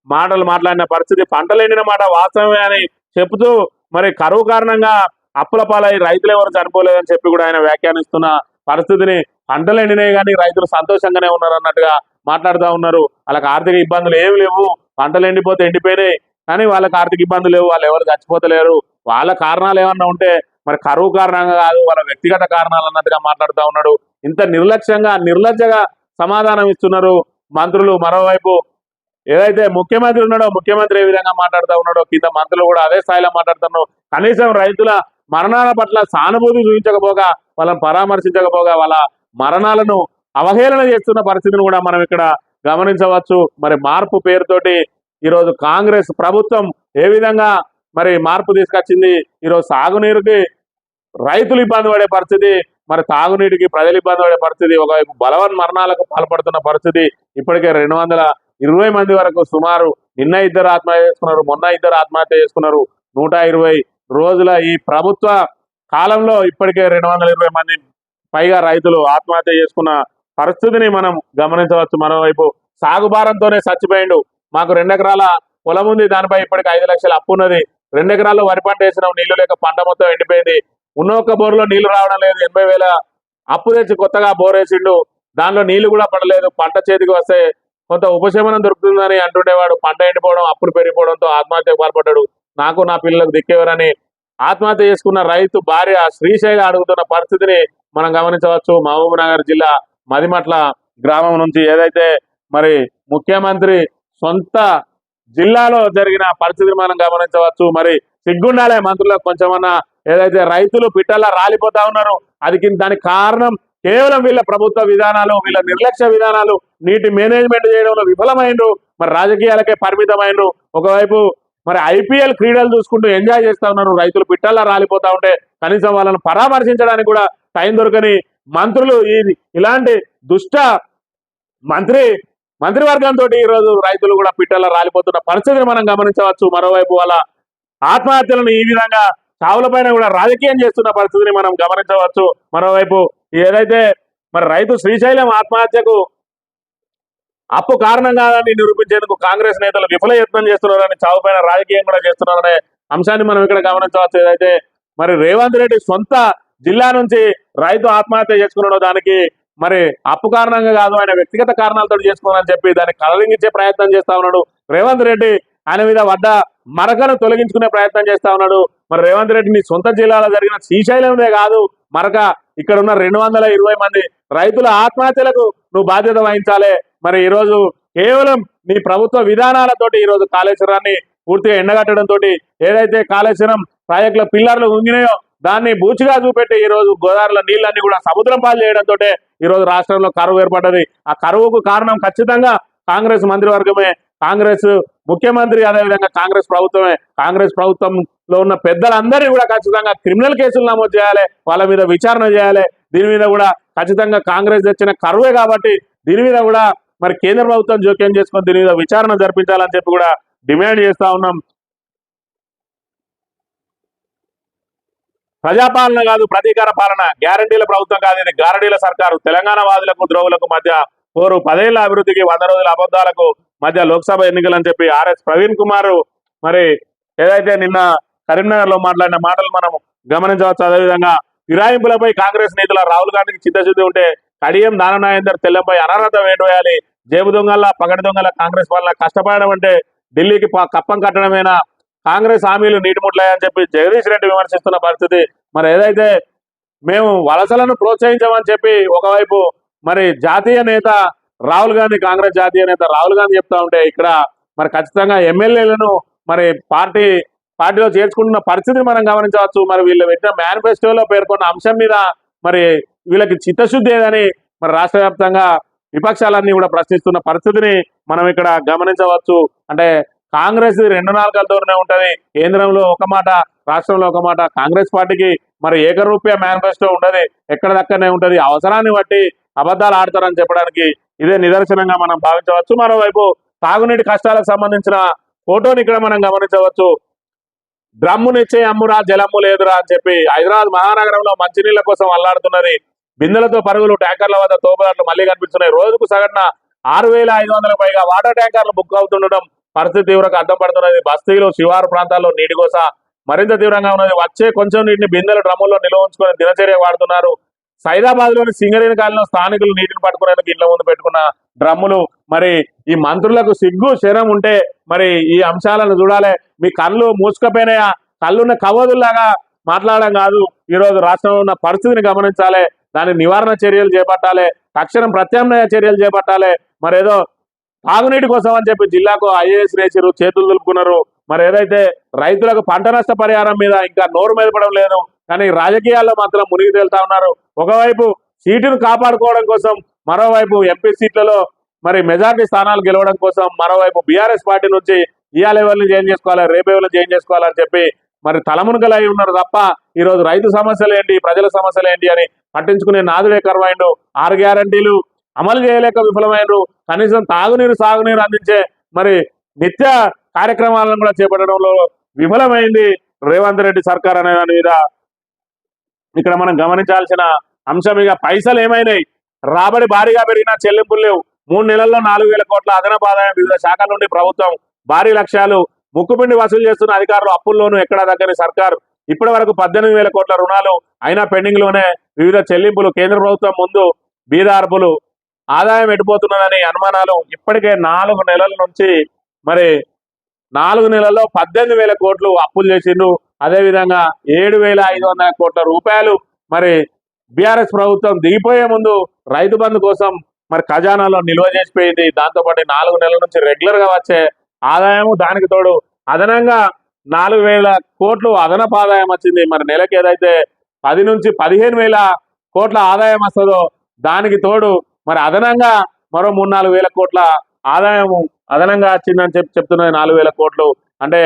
మాటలు మాట్లాడిన పరిస్థితి, పంటలు ఎండిన మాట వాస్తవమే అని చెబుతూ మరి కరువు కారణంగా అప్పుల పాలై రైతులు ఎవరు చనిపోలేదని చెప్పి కూడా ఆయన వ్యాఖ్యానిస్తున్న పరిస్థితిని, పంటలు ఎండినాయి కానీ రైతులు సంతోషంగానే ఉన్నారు అన్నట్టుగా మాట్లాడుతూ ఉన్నారు. వాళ్ళకి ఆర్థిక ఇబ్బందులు ఏమి లేవు, పంటలు ఎండిపోతే ఎండిపోయినాయి కానీ వాళ్ళకి ఆర్థిక ఇబ్బందులు లేవు, వాళ్ళు ఎవరు చచ్చిపోతలేరు. వాళ్ళ కారణాలు ఏమన్నా ఉంటే మరి కరువు కారణంగా కాదు, వాళ్ళ వ్యక్తిగత కారణాలు అన్నట్టుగా మాట్లాడుతూ ఉన్నాడు. ఇంత నిర్లక్ష్యంగా, నిర్లజ్జగా సమాధానం ఇస్తున్నారు మంత్రులు. మరోవైపు ఏదైతే ముఖ్యమంత్రి ఉన్నాడో, ముఖ్యమంత్రి ఏ విధంగా మాట్లాడుతూ ఉన్నాడో కింద మంత్రులు కూడా అదే స్థాయిలో మాట్లాడుతున్నారు. కనీసం రైతుల మరణాల పట్ల సానుభూతి చూపించకపోగా, వాళ్ళని పరామర్శించకపోగా, వాళ్ళ మరణాలను అవహేళన చేస్తున్న పరిస్థితిని కూడా మనం ఇక్కడ గమనించవచ్చు. మరి మార్పు పేరుతోటి ఈరోజు కాంగ్రెస్ ప్రభుత్వం ఏ విధంగా మరి మార్పు తీసుకొచ్చింది. ఈరోజు సాగునీరుకి రైతులు ఇబ్బంది పడే పరిస్థితి, మరి తాగునీటికి ప్రజలు ఇబ్బంది పడే పరిస్థితి, ఒకవైపు బలవన్ మరణాలకు పాల్పడుతున్న పరిస్థితి. ఇప్పటికే 220 మంది వరకు సుమారు నిన్న 2 ఆత్మహత్య చేసుకున్నారు, మొన్న 2 ఆత్మహత్య చేసుకున్నారు. 120 రోజుల ఈ ప్రభుత్వ కాలంలో ఇప్పటికే 220 మంది పైగా రైతులు ఆత్మహత్య చేసుకున్న పరిస్థితిని మనం గమనించవచ్చు. మరోవైపు సాగుభారంతోనే చచ్చిపోయిండు. మాకు 2 ఎకరాల పొలం ఉంది, దానిపై ఇప్పటికి 5 లక్షల అప్పు ఉన్నది. 2 ఎకరాల్లో వరి పంట వేసినాం, నీళ్లు లేక పంట మొత్తం ఎండిపోయింది. ఉన్న ఒక్క బోర్లో నీళ్లు రావడం లేదు. 80,000 అప్పు తెచ్చి కొత్తగా బోర్ వేసిండు, దానిలో నీళ్లు కూడా పడలేదు. పంట చేతికి వస్తే కొంత ఉపశమనం దొరుకుతుందని అంటుండేవాడు. పంట ఎండిపోవడం, అప్పులు పెరిగిపోవడంతో ఆత్మహత్యకు పాల్పడ్డాడు. నాకు నా పిల్లలకు దిక్కేవరని ఆత్మహత్య చేసుకున్న రైతు భార్య శ్రీశైల అడుగుతున్న పరిస్థితిని మనం గమనించవచ్చు. మహబూబ్ నగర్ జిల్లా మదిమట్ల గ్రామం నుంచి ఏదైతే మరి ముఖ్యమంత్రి సొంత జిల్లాలో జరిగిన పరిస్థితిని మనం గమనించవచ్చు. మరి సిగ్గుండాలే మంత్రులకు కొంచెమన్నా. ఏదైతే రైతులు పిట్టల్లా రాలిపోతా ఉన్నారు, దానికి కారణం కేవలం వీళ్ళ ప్రభుత్వ విధానాలు, వీళ్ళ నిర్లక్ష్య విధానాలు, నీటి మేనేజ్మెంట్ చేయడంలో విఫలమైండ్రు. మరి రాజకీయాలకే పరిమితమైండ్రు. ఒకవైపు మరి ఐపీఎల్ క్రీడలు చూసుకుంటూ ఎంజాయ్ చేస్తా ఉన్నారు. రైతులు పిట్టల్లా రాలిపోతా ఉంటే కనీసం వాళ్ళను పరామర్శించడానికి కూడా టైం దొరకని మంత్రులు, ఇలాంటి దుష్ట మంత్రివర్గంతో ఈరోజు రైతులు కూడా పిట్టల్లా రాలిపోతున్న పరిస్థితిని మనం గమనించవచ్చు. మరోవైపు వాళ్ళ ఆత్మహత్యలను ఈ విధంగా చావులపైన కూడా రాజకీయం చేస్తున్న పరిస్థితిని మనం గమనించవచ్చు. మరోవైపు ఏదైతే మరి రైతు శ్రీశైలం ఆత్మహత్యకు అప్పు కారణం కాదని నిరూపించేందుకు కాంగ్రెస్ నేతలు విఫల యత్నం చేస్తున్నారని, చావుపైన రాజకీయం కూడా చేస్తున్నారనే అంశాన్ని మనం ఇక్కడ గమనించవచ్చు. ఏదైతే మరి రేవంత్ రెడ్డి సొంత జిల్లా నుంచి రైతు ఆత్మహత్య చేసుకున్నాడో దానికి మరి అప్పు కారణంగా కాదు, ఆయన వ్యక్తిగత కారణాలతో చేసుకోవాలని చెప్పి దాన్ని కలరింగించే ప్రయత్నం చేస్తా ఉన్నాడు రేవంత్ రెడ్డి. ఆయన మీద వడ్డ మరకను తొలగించుకునే ప్రయత్నం చేస్తా ఉన్నాడు. మరి రేవంత్ రెడ్డిని సొంత జిల్లాలో జరిగిన శ్రీశైలందే కాదు, మరక ఇక్కడ ఉన్న 220 మంది రైతుల ఆత్మహత్యలకు నువ్వు బాధ్యత వహించాలి. మరి ఈరోజు కేవలం నీ ప్రభుత్వ విధానాలతోటి ఈరోజు కాళేశ్వరాన్ని పూర్తిగా ఎండగట్టడంతో, ఏదైతే కాళేశ్వరం ప్రాజెక్టుల పిల్లర్లు ఉంగినాయో దాన్ని బూచిగా చూపెట్టి ఈరోజు గోదావరిలో నీళ్ళన్నీ కూడా సముద్రం పాలు చేయడంతో ఈరోజు రాష్ట్రంలో కరువు ఏర్పడ్డది. ఆ కరువుకు కారణం ఖచ్చితంగా కాంగ్రెస్ మంత్రివర్గమే, కాంగ్రెస్ ముఖ్యమంత్రి, అదేవిధంగా కాంగ్రెస్ ప్రభుత్వమే. కాంగ్రెస్ ప్రభుత్వంలో ఉన్న పెద్దలందరినీ కూడా ఖచ్చితంగా క్రిమినల్ కేసులు నమోదు చేయాలి, వాళ్ళ మీద విచారణ చేయాలి. దీని మీద కూడా ఖచ్చితంగా కాంగ్రెస్ తెచ్చిన కరువే కాబట్టి దీని మీద కూడా మరి కేంద్ర ప్రభుత్వం జోక్యం చేసుకొని దీని మీద విచారణ జరిపించాలని చెప్పి కూడా డిమాండ్ చేస్తా ఉన్నాం. ప్రజాపాలన కాదు, ప్రతీకార పాలన. గ్యారంటీల ప్రభుత్వం కాదు, ఇది గారడీల సర్కారు. తెలంగాణ వాదులకు ద్రోవులకు మధ్య పోరు, 10 ఏళ్ల అభివృద్ధికి 100 రోజుల అబద్ధాలకు మధ్య లోక్సభ ఎన్నికలని చెప్పి ఆర్ఎస్ ప్రవీణ్ కుమార్ మరి ఏదైతే నిన్న కరీంనగర్ లో మాట్లాడిన మాటలు మనం గమనించవచ్చు. అదేవిధంగా ఫిరాయింపులపై కాంగ్రెస్ నేతల రాహుల్ గాంధీకి చిత్తశుద్ధి ఉంటే కడియం దాననాయందర్ తెల్లంపై అనర్హత వేటు వేయాలి, జేబు దొంగల పగటి దొంగల కాంగ్రెస్ వాళ్ళ కష్టపడడం అంటే ఢిల్లీకి కప్పం కట్టడమేనా, కాంగ్రెస్ హామీలు నీటి ముట్లయ్యని చెప్పి జగదీష్ రెడ్డి విమర్శిస్తున్న పరిస్థితి. మరి ఏదైతే మేము వలసలను ప్రోత్సహించామని చెప్పి ఒకవైపు మరి జాతీయ నేత రాహుల్ గాంధీ, కాంగ్రెస్ జాతీయ నేత రాహుల్ గాంధీ చెప్తా ఉంటే, ఇక్కడ మరి ఖచ్చితంగా ఎమ్మెల్యేలను మరి పార్టీలో చేర్చుకుంటున్న పరిస్థితిని మనం గమనించవచ్చు. మరి వీళ్ళు పెట్టిన మేనిఫెస్టోలో పేర్కొన్న అంశం మీద మరి వీళ్ళకి చిత్తశుద్ధి ఏదని మరి రాష్ట్ర వ్యాప్తంగా విపక్షాలన్నీ కూడా ప్రశ్నిస్తున్న పరిస్థితిని మనం ఇక్కడ గమనించవచ్చు. అంటే కాంగ్రెస్ 2 నాలుకల ధోరణే ఉంటది, కేంద్రంలో ఒక మాట, రాష్ట్రంలో ఒక మాట. కాంగ్రెస్ పార్టీకి మరి ఏకరూప్య మేనిఫెస్టో ఉండదు, ఎక్కడ దక్కనే ఉంటది. అవసరాన్ని బట్టి అబద్ధాలు ఆడతారని చెప్పడానికి ఇదే నిదర్శనంగా మనం భావించవచ్చు. మరోవైపు తాగునీటి కష్టాలకు సంబంధించిన ఫోటోని ఇక్కడ మనం గమనించవచ్చు. డ్రమ్మునిచ్చే అమ్మురా జలమ్ము లేదురా అని చెప్పి హైదరాబాద్ మహానగరంలో మంచినీళ్ల కోసం అల్లాడుతున్నది. బిందెలతో పరుగులు, ట్యాంకర్ల వద్ద తోపుదాట్లు మళ్లీ కనిపిస్తున్నాయి. రోజుకు సగటున 6,500 పైగా వాటర్ ట్యాంకర్లు బుక్ అవుతుండడం పరిస్థితి తీవ్రంగా అడ్డం పడుతున్నది. బస్తీలు, శివారు ప్రాంతాల్లో నీటి కోస మరింత తీవ్రంగా ఉన్నది. వచ్చే కొంచెం నీటిని బిందెలు, డ్రమ్ముల్లో నిల్వ ఉంచుకొని దినచర్య వాడుతున్నారు. సైదాబాద్ లోని సింగరేణి కాలంలో స్థానికులు నీటిని పట్టుకునేందుకు ఇళ్ల ముందు పెట్టుకున్న డ్రమ్ములు. మరి ఈ మంత్రులకు సిగ్గు శరం ఉంటే మరి ఈ అంశాలను చూడాలి. మీ కళ్ళు మూసుకపోయినాయా? కళ్ళున్న కవదుల్లాగా మాట్లాడడం కాదు. ఈరోజు రాష్ట్రంలో ఉన్న పరిస్థితిని గమనించాలి, దాని నివారణ చర్యలు చేపట్టాలి, తక్షణం ప్రత్యామ్నాయ చర్యలు చేపట్టాలి. మరేదో తాగునీటి కోసం అని చెప్పి జిల్లాకు ఐఏఎస్ రేసిరు, చేతులు దులుపుకున్నారు. మరి ఏదైతే రైతులకు పంట నష్ట పరిహారం మీద ఇంకా నోరు మెదపడం లేదు, కానీ రాజకీయాల్లో మాత్రం మునిగి తేలుతా ఉన్నారు. ఒకవైపు సీటును కాపాడుకోవడం కోసం, మరోవైపు ఎంపీ సీట్లలో మరి మెజార్టీ స్థానాలు గెలవడం కోసం, మరోవైపు బీఆర్ఎస్ పార్టీ నుంచి ఇయా లెవెల్ని చేంజ్ చేసుకోవాలి, రేపు లెవెల్ని చేంజ్ చేసుకోవాలని చెప్పి మరి తలమునకలై ఉన్నారు తప్ప ఈరోజు రైతు సమస్యలు ఏంటి, ప్రజల సమస్యలు ఏంటి అని పట్టించుకునే నాదుడే కరువైండు. 6 గ్యారంటీలు అమలు చేయలేక విఫలమైనరు. కనీసం తాగునీరు, సాగునీరు అందించే మరి నిత్య కార్యక్రమాలను కూడా చేపట్టడంలో విఫలమైంది రేవంత్ రెడ్డి సర్కార్ అనే దాని మీద ఇక్కడ మనం గమనించాల్సిన అంశం. ఇక పైసలు ఏమైనాయి? రాబడి భారీగా పెరిగిన చెల్లింపులు లేవు. 3 నెలల్లో 4,000 కోట్ల అదనపు ఆదాయం. వివిధ శాఖల నుండి ప్రభుత్వం భారీ లక్ష్యాలు. ముక్కుపిండి వసూలు చేస్తున్న అధికారులు, అప్పుల్లోనూ ఎక్కడా దగ్గర సర్కార్. ఇప్పటి వరకు 18,000 కోట్ల రుణాలు అయినా పెండింగ్ లోనే. వివిధ చెల్లింపులు. కేంద్ర ప్రభుత్వం ముందు బీదార్పులు. ఆదాయం ఎడిపోతున్నదని అనుమానాలు. ఇప్పటికే 4 నెలల నుంచి మరి 4 నెలల్లో 18,000 కోట్లు అప్పులు చేసిండ్రు. అదేవిధంగా 7,500 కోట్ల రూపాయలు మరి బీఆర్ఎస్ ప్రభుత్వం దిగిపోయే ముందు రైతు బంధు కోసం మరి ఖజానాలో నిల్వ చేసిపోయింది. దాంతోపాటు 4 నెలల నుంచి రెగ్యులర్ గా వచ్చే ఆదాయము, దానికి తోడు అదనంగా 4,000 కోట్లు అదనపు ఆదాయం వచ్చింది. మరి నెలకి ఏదైతే 10 నుంచి 15,000 కోట్ల ఆదాయం వస్తుందో దానికి తోడు మరి అదనంగా మరో 3-4 కోట్ల ఆదాయం అదనంగా వచ్చిందని చెప్తున్నది. 4,000 కోట్లు అంటే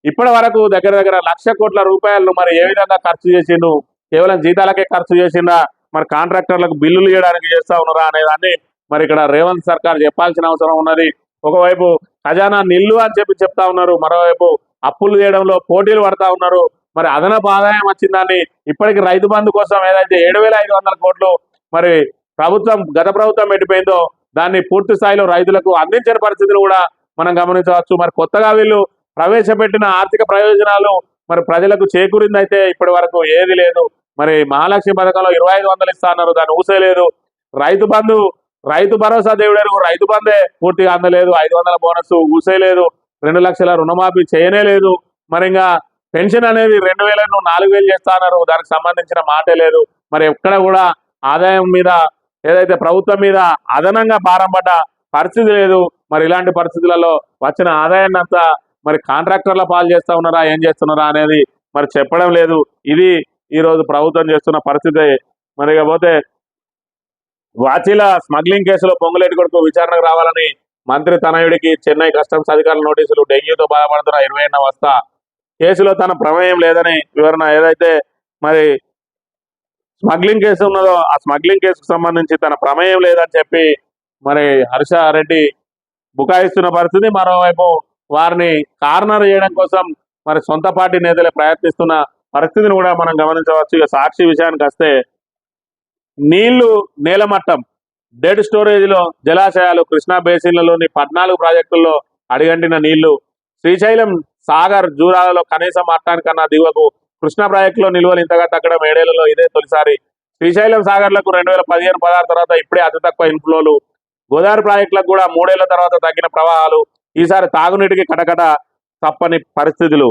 ఇప్పటి వరకు దగ్గర 1,00,000 కోట్ల రూపాయలను మరి ఏ విధంగా ఖర్చు చేసిండు? కేవలం జీతాలకే ఖర్చు చేసిందా, మరి కాంట్రాక్టర్లకు బిల్లులు ఇవ్వడానికి చేస్తా ఉన్నారా అనేదాన్ని మరి ఇక్కడ రేవంత్ సర్కార్ చెప్పాల్సిన అవసరం ఉన్నది. ఒకవైపు ఖజానా నిల్లు అని చెప్తా ఉన్నారు, మరోవైపు అప్పులు చేయడంలో పోటీలు పడతా ఉన్నారు. మరి అదనపు ఆదాయం వచ్చిందాన్ని ఇప్పటికి రైతు బంధు కోసం ఏదైతే 7,500 కోట్లు మరి గత ప్రభుత్వం పెట్టిపోయిందో దాన్ని పూర్తి స్థాయిలో రైతులకు అందించిన పరిస్థితులు కూడా మనం గమనించవచ్చు. మరి కొత్తగా వీళ్ళు ప్రవేశపెట్టిన ఆర్థిక ప్రయోజనాలు మరి ప్రజలకు చేకూరిందైతే ఇప్పటి వరకు ఏది లేదు. మరి మహాలక్ష్మి పథకంలో 2,500 ఇస్తా అన్నారు, దాన్ని ఊసేలేదు. రైతు భరోసా దేవుడెరుగు, రైతు బందే పూర్తిగా అందలేదు. 500 బోనస్ ఊసేయలేదు. 2 లక్షల రుణమాఫీ చేయనే లేదు. మరి ఇంకా పెన్షన్ అనేది 2,000 4,000 చేస్తా అన్నారు, దానికి సంబంధించిన మాటే లేదు. మరి ఎక్కడ కూడా ఆదాయం మీద ఏదైతే ప్రభుత్వం మీద అదనంగా భారం పడ్డ పరిస్థితి లేదు. మరి ఇలాంటి పరిస్థితులలో వచ్చిన ఆదాయాన్ని అంతా మరి కాంట్రాక్టర్ల పాలు చేస్తా ఉన్నారా, ఏం చేస్తున్నారా అనేది మరి చెప్పడం లేదు. ఇది ఈరోజు ప్రభుత్వం చేస్తున్న పరిస్థితి. మరి ఇకపోతే వాచిల స్మగ్లింగ్ కేసులో పొంగులేటి కొడుకు విచారణకు రావాలని మంత్రి తనయుడికి చెన్నై కస్టమ్స్ అధికారుల నోటీసులు. డెంగ్యూతో బాధపడుతున్న 20 వస్తా కేసులో తన ప్రమేయం లేదని వివరణ. ఏదైతే మరి స్మగ్లింగ్ కేసు ఉన్నదో ఆ స్మగ్లింగ్ కేసుకు సంబంధించి తన ప్రమేయం లేదని చెప్పి మరి హర్షారెడ్డి బుకాయిస్తున్న పరిస్థితి. మరోవైపు వారిని కార్నర్ చేయడం కోసం మరి సొంత పార్టీ నేతలే ప్రయత్నిస్తున్న పరిస్థితిని కూడా మనం గమనించవచ్చు. ఇక సాక్షి విషయానికి వస్తే నీళ్లు నేలమట్టం, డెడ్ స్టోరేజ్లో జలాశయాలు. కృష్ణా బేసిన్లలోని 14 ప్రాజెక్టుల్లో అడిగంటిన నీళ్లు. శ్రీశైలం సాగర్ జూరాలలో కనీసం మట్టానికన్నా దిగువకు. కృష్ణా ప్రాజెక్టులో నిల్వలు ఇంతగా తగ్గడం 7 ఏళ్లలో ఇదే తొలిసారి. శ్రీశైలం సాగర్లకు 2015-16 తర్వాత ఇప్పుడే అతి తక్కువ ఇన్ఫ్లోలు. గోదావరి ప్రాజెక్టులకు కూడా 3 ఏళ్ల తర్వాత తగ్గిన ప్రవాహాలు, ఈసారి తాగునీటికి కటకట తప్పని పరిస్థితులు.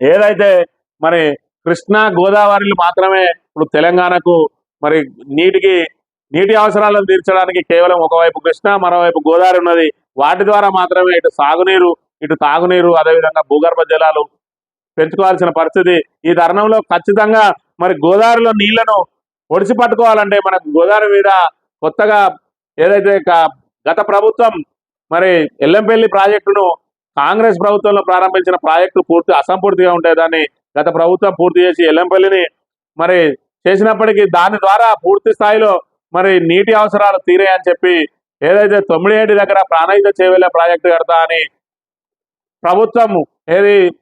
ఏదైతే మరి కృష్ణా గోదావరిలు మాత్రమే ఇప్పుడు తెలంగాణకు మరి నీటి అవసరాలను తీర్చడానికి కేవలం ఒకవైపు కృష్ణా, మరోవైపు గోదావరి ఉన్నది. వాటి ద్వారా మాత్రమే ఇటు సాగునీరు, ఇటు తాగునీరు, అదేవిధంగా భూగర్భ జలాలు పెంచుకోవాల్సిన పరిస్థితి. ఈ తరుణంలో ఖచ్చితంగా మరి గోదావరిలో నీళ్లను ఒడిసి పట్టుకోవాలంటే మనకు గోదావరి మీద కొత్తగా ఏదైతే గత ప్రభుత్వం మరి ఎల్లంపల్లి ప్రాజెక్టును కాంగ్రెస్ ప్రభుత్వంలో ప్రారంభించిన ప్రాజెక్టు పూర్తి అసంపూర్తిగా ఉంటే దాన్ని గత ప్రభుత్వం పూర్తి చేసి ఎల్లంపల్లిని మరి చేసినప్పటికీ దాని ద్వారా పూర్తి స్థాయిలో మరి నీటి అవసరాలు తీరాయని చెప్పి ఏదైతే 9 దగ్గర ప్రాణహిత చేవెళ్ల ప్రాజెక్టు కడతా అని ప్రభుత్వం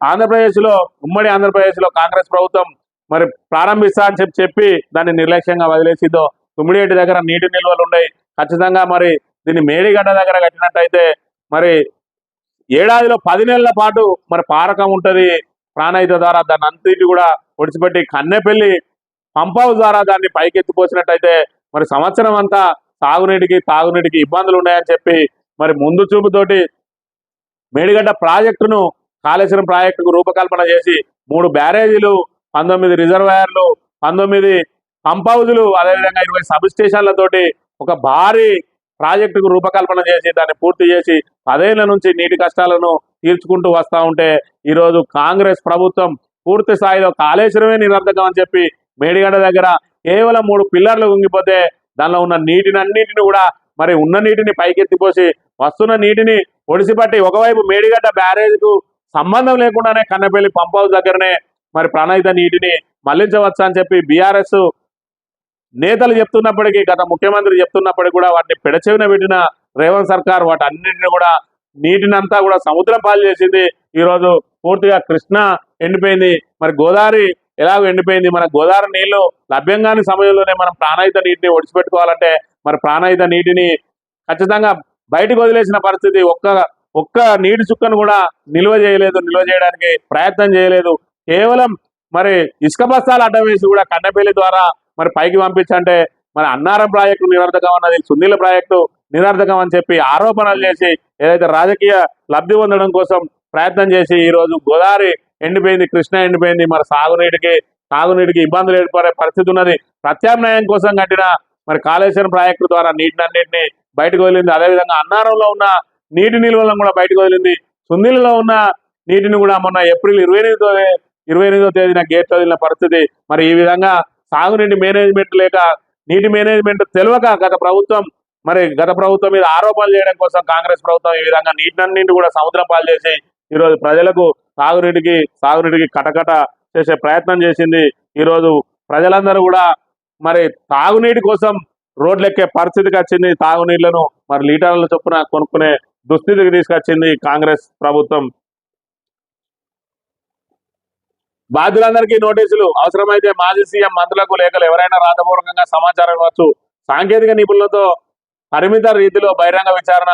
ఆంధ్రప్రదేశ్లో ఉమ్మడి ఆంధ్రప్రదేశ్లో కాంగ్రెస్ ప్రభుత్వం మరి ప్రారంభిస్తా అని చెప్పి దాన్ని నిర్లక్ష్యంగా వదిలేసిదో 9 దగ్గర నీటి నిల్వలు ఉన్నాయి. ఖచ్చితంగా మరి దీన్ని మేడిగడ్డ దగ్గర కట్టినట్టయితే మరి ఏడాదిలో 10 నెలల పాటు మరి పారకం ఉంటుంది ప్రాణహిత ద్వారా. దాన్ని అంతటి కూడా ఒడిచిపెట్టి కన్నెపల్లి పంప్ హౌస్ ద్వారా దాన్ని పైకెత్తిపోసినట్టయితే మరి సంవత్సరం అంతా తాగునీటికి ఇబ్బందులు ఉన్నాయని చెప్పి మరి ముందు చూపుతోటి మేడిగడ్డ ప్రాజెక్టును కాళేశ్వరం ప్రాజెక్టుకు రూపకల్పన చేసి 3 బ్యారేజీలు, 19 రిజర్వాయర్లు, 19 పంప్ హౌజులు, అదేవిధంగా 20 సబ్ స్టేషన్లతోటి ఒక భారీ ప్రాజెక్టుకు రూపకల్పన చేసి దాన్ని పూర్తి చేసి 10 ఏళ్ల నుంచి నీటి కష్టాలను తీర్చుకుంటూ వస్తూ ఉంటే ఈరోజు కాంగ్రెస్ ప్రభుత్వం పూర్తి స్థాయిలో కాళేశ్వరమే నిరర్ధకం అని చెప్పి మేడిగడ్డ దగ్గర కేవలం 3 పిల్లర్లు ఉంగిపోతే దానిలో ఉన్న నీటినన్నింటిని కూడా మరి ఉన్న నీటిని పైకెత్తిపోసి వస్తున్న నీటిని ఒడిసిపట్టి ఒకవైపు మేడిగడ్డ బ్యారేజ్కు సంబంధం లేకుండానే కన్నెపల్లి పంప్ హౌస్ దగ్గరనే మరి ప్రాణహిత నీటిని మళ్లించవచ్చు అని చెప్పి బీఆర్ఎస్ నేతలు చెప్తున్నప్పటికీ, గత ముఖ్యమంత్రి చెప్తున్నప్పటికీ కూడా వాటిని పెడచెవిన పెట్టిన రేవంత్ సర్కార్ వాటి అన్నింటినీ కూడా నీటినంతా కూడా సముద్రం పాలు చేసింది. ఈరోజు పూర్తిగా కృష్ణా ఎండిపోయింది, మరి గోదావరి ఎలాగో ఎండిపోయింది. మన గోదావరి నీళ్లు లభ్యం కాని సమయంలోనే మనం ప్రాణహిత నీటిని ఒడిచిపెట్టుకోవాలంటే మరి ప్రాణహిత నీటిని ఖచ్చితంగా బయటకు వదిలేసిన పరిస్థితి. ఒక్క నీటి చుక్కను కూడా నిల్వ చేయడానికి ప్రయత్నం చేయలేదు. కేవలం మరి ఇసుక బస్తాలు అడ్డం వేసి కూడా కన్నెపల్లి ద్వారా మరి పైకి పంపించంటే మరి అన్నారం ప్రాజెక్టు నిరర్ధకం అన్నది, సున్నీల ప్రాజెక్టు నిరర్ధకం అని చెప్పి ఆరోపణలు చేసి ఏదైతే రాజకీయ లబ్ధి పొందడం కోసం ప్రయత్నం చేసి ఈరోజు గోదావరి ఎండిపోయింది, కృష్ణ ఎండిపోయింది. మరి తాగునీటికి ఇబ్బందులు ఏర్పడే పరిస్థితి ఉన్నది. ప్రత్యామ్నాయం కోసం కట్టిన మరి కాళేశ్వరం ప్రాజెక్టు ద్వారా నీటినన్నింటినీ బయటకు వదిలింది. అదేవిధంగా అన్నారంలో ఉన్న నీటి నిల్వలను కూడా బయటకు వదిలింది. సున్నీలలో ఉన్న నీటిని కూడా మొన్న ఏప్రిల్ 28వ తేదీన గేట్లు వదిలిన పరిస్థితి. మరి ఈ విధంగా సాగునీటి మేనేజ్మెంట్ లేక నీటి మేనేజ్మెంట్ తెలియక గత ప్రభుత్వం మీద ఆరోపణలు చేయడం కోసం కాంగ్రెస్ ప్రభుత్వం ఈ విధంగా నీటినన్నింటి కూడా సముద్రం పాలు చేసి ఈరోజు ప్రజలకు సాగునీటికి కటకట చేసే ప్రయత్నం చేసింది. ఈరోజు ప్రజలందరూ కూడా మరి తాగునీటి కోసం రోడ్లెక్కే పరిస్థితికి వచ్చింది. తాగునీళ్లను మరి లీటర్ల చొప్పున కొనుక్కునే దుస్థితికి తీసుకొచ్చింది కాంగ్రెస్ ప్రభుత్వం. బాధ్యులందరికీ నోటీసులు, అవసరమైతే మాజీ సీఎం మంత్రులకు లేఖలు, ఎవరైనా రాతపూర్వకంగా సమాచారం ఇవ్వచ్చు. సాంకేతిక నిపుణులతో పరిమిత రీతిలో బహిరంగ విచారణ,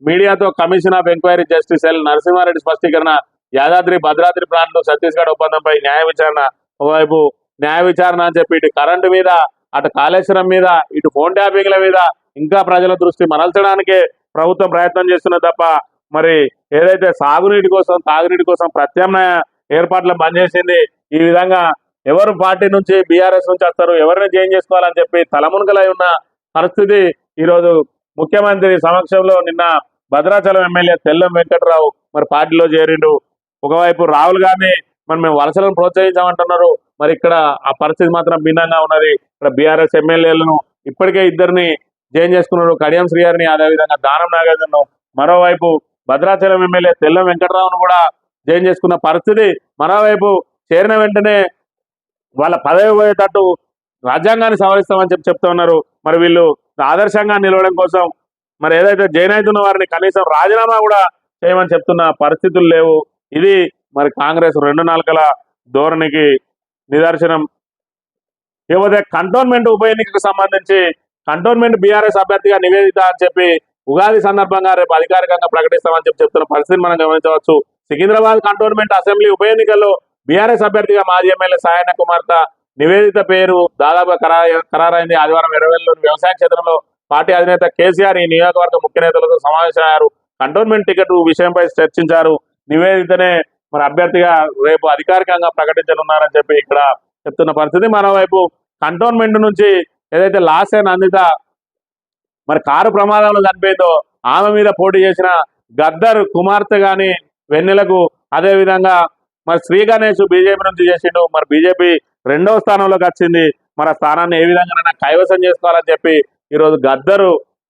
మీడియాతో commission of enquiry justice L Narasimha Reddy స్పష్టీకరణ, యాదాద్రి భద్రాద్రి ప్రాంతం ఛత్తీస్గఢ్ ఒప్పందంపై న్యాయ విచారణ. ఒకవైపు న్యాయ విచారణ అని చెప్పి ఇటు కరెంటు మీద, అటు కాళేశ్వరం మీద, ఇటు ఫోన్ ట్యాపింగ్ల మీద ఇంకా ప్రజల దృష్టి మరల్చడానికే ప్రభుత్వం ప్రయత్నం చేస్తున్నది తప్ప మరి ఏదైతే తాగునీటి కోసం ప్రత్యామ్నాయ ఏర్పాట్లు బంద్ చేసింది. ఈ విధంగా ఎవరు పార్టీ నుంచి బీఆర్ఎస్ నుంచి వస్తారు, ఎవరిని చేంజ్ చేసుకోవాలని చెప్పి తలమునకలై ఉన్న పరిస్థితి. ఈరోజు ముఖ్యమంత్రి సమక్షంలో నిన్న భద్రాచలం ఎమ్మెల్యే తెల్లం వెంకట్రావు మరి పార్టీలో చేరిండు. ఒకవైపు రాహుల్ గాంధీ మరి మేము వలసలను ప్రోత్సహించామంటున్నారు. మరి ఇక్కడ ఆ పరిస్థితి మాత్రం భిన్నంగా ఉన్నది. ఇక్కడ బీఆర్ఎస్ ఎమ్మెల్యేలను ఇప్పటికే 2 జాయిన్ చేసుకున్నారు, కడియం శ్రీగారిని, అదేవిధంగా దానం నాగేంద్రను. మరోవైపు భద్రాచలం ఎమ్మెల్యే తెల్లం వెంకట్రావును కూడా జాయిన్ చేసుకున్న పరిస్థితి. మరోవైపు చేరిన వెంటనే వాళ్ళ పదవి పోయేటట్టు రాజ్యాంగాన్ని సవరిస్తామని చెప్తూ ఉన్నారు. మరి వీళ్ళు ఆదర్శంగా నిలవడం కోసం మరి ఏదైతే జాయిన్ అవుతున్న వారిని కనీసం రాజీనామా కూడా చేయమని చెప్తున్న పరిస్థితులు లేవు. ఇది మరి కాంగ్రెస్ 2 నాలుకల ధోరణికి నిదర్శనం. ఇకపోతే కంటోన్మెంట్ ఉప ఎన్నికకు సంబంధించి కంటోన్మెంట్ బీఆర్ఎస్ అభ్యర్థిగా నివేదిత అని చెప్పి ఉగాది సందర్భంగా రేపు అధికారికంగా ప్రకటిస్తామని చెప్తున్న పరిస్థితిని మనం గమనించవచ్చు. సికింద్రాబాద్ కంటోన్మెంట్ అసెంబ్లీ ఉప ఎన్నికల్లో బీఆర్ఎస్ అభ్యర్థిగా మాజీ ఎమ్మెల్యే సాయన్న కుమార్తె నివేదిత పేరు దాదాపు ఖరారైంది. ఆదివారం 20లోని వ్యవసాయ క్షేత్రంలో పార్టీ అధినేత కేసీఆర్ ఈ నియోజకవర్గ ముఖ్య నేతలతో సమావేశమయ్యారు. కంటోన్మెంట్ టికెట్ విషయంపై చర్చించారు. నివేదికనే మరి అభ్యర్థిగా రేపు అధికారికంగా ప్రకటించనున్నారని చెప్పి ఇక్కడ చెప్తున్న పరిస్థితి. మరోవైపు కంటోన్మెంట్ నుంచి ఏదైతే లాసే నందిత మరి కారు ప్రమాదంలో చనిపోయిందో ఆమె మీద పోటీ చేసిన గద్దర్ కుమార్తె గాని వెన్నెలకు, అదే విధంగా మరి శ్రీ గణేష్ బీజేపీ నుంచి చేసిండు. మరి బీజేపీ 2వ స్థానంలోకి వచ్చింది. మరి ఆ స్థానాన్ని ఏ విధంగా కైవసం చేసుకోవాలని చెప్పి ఈరోజు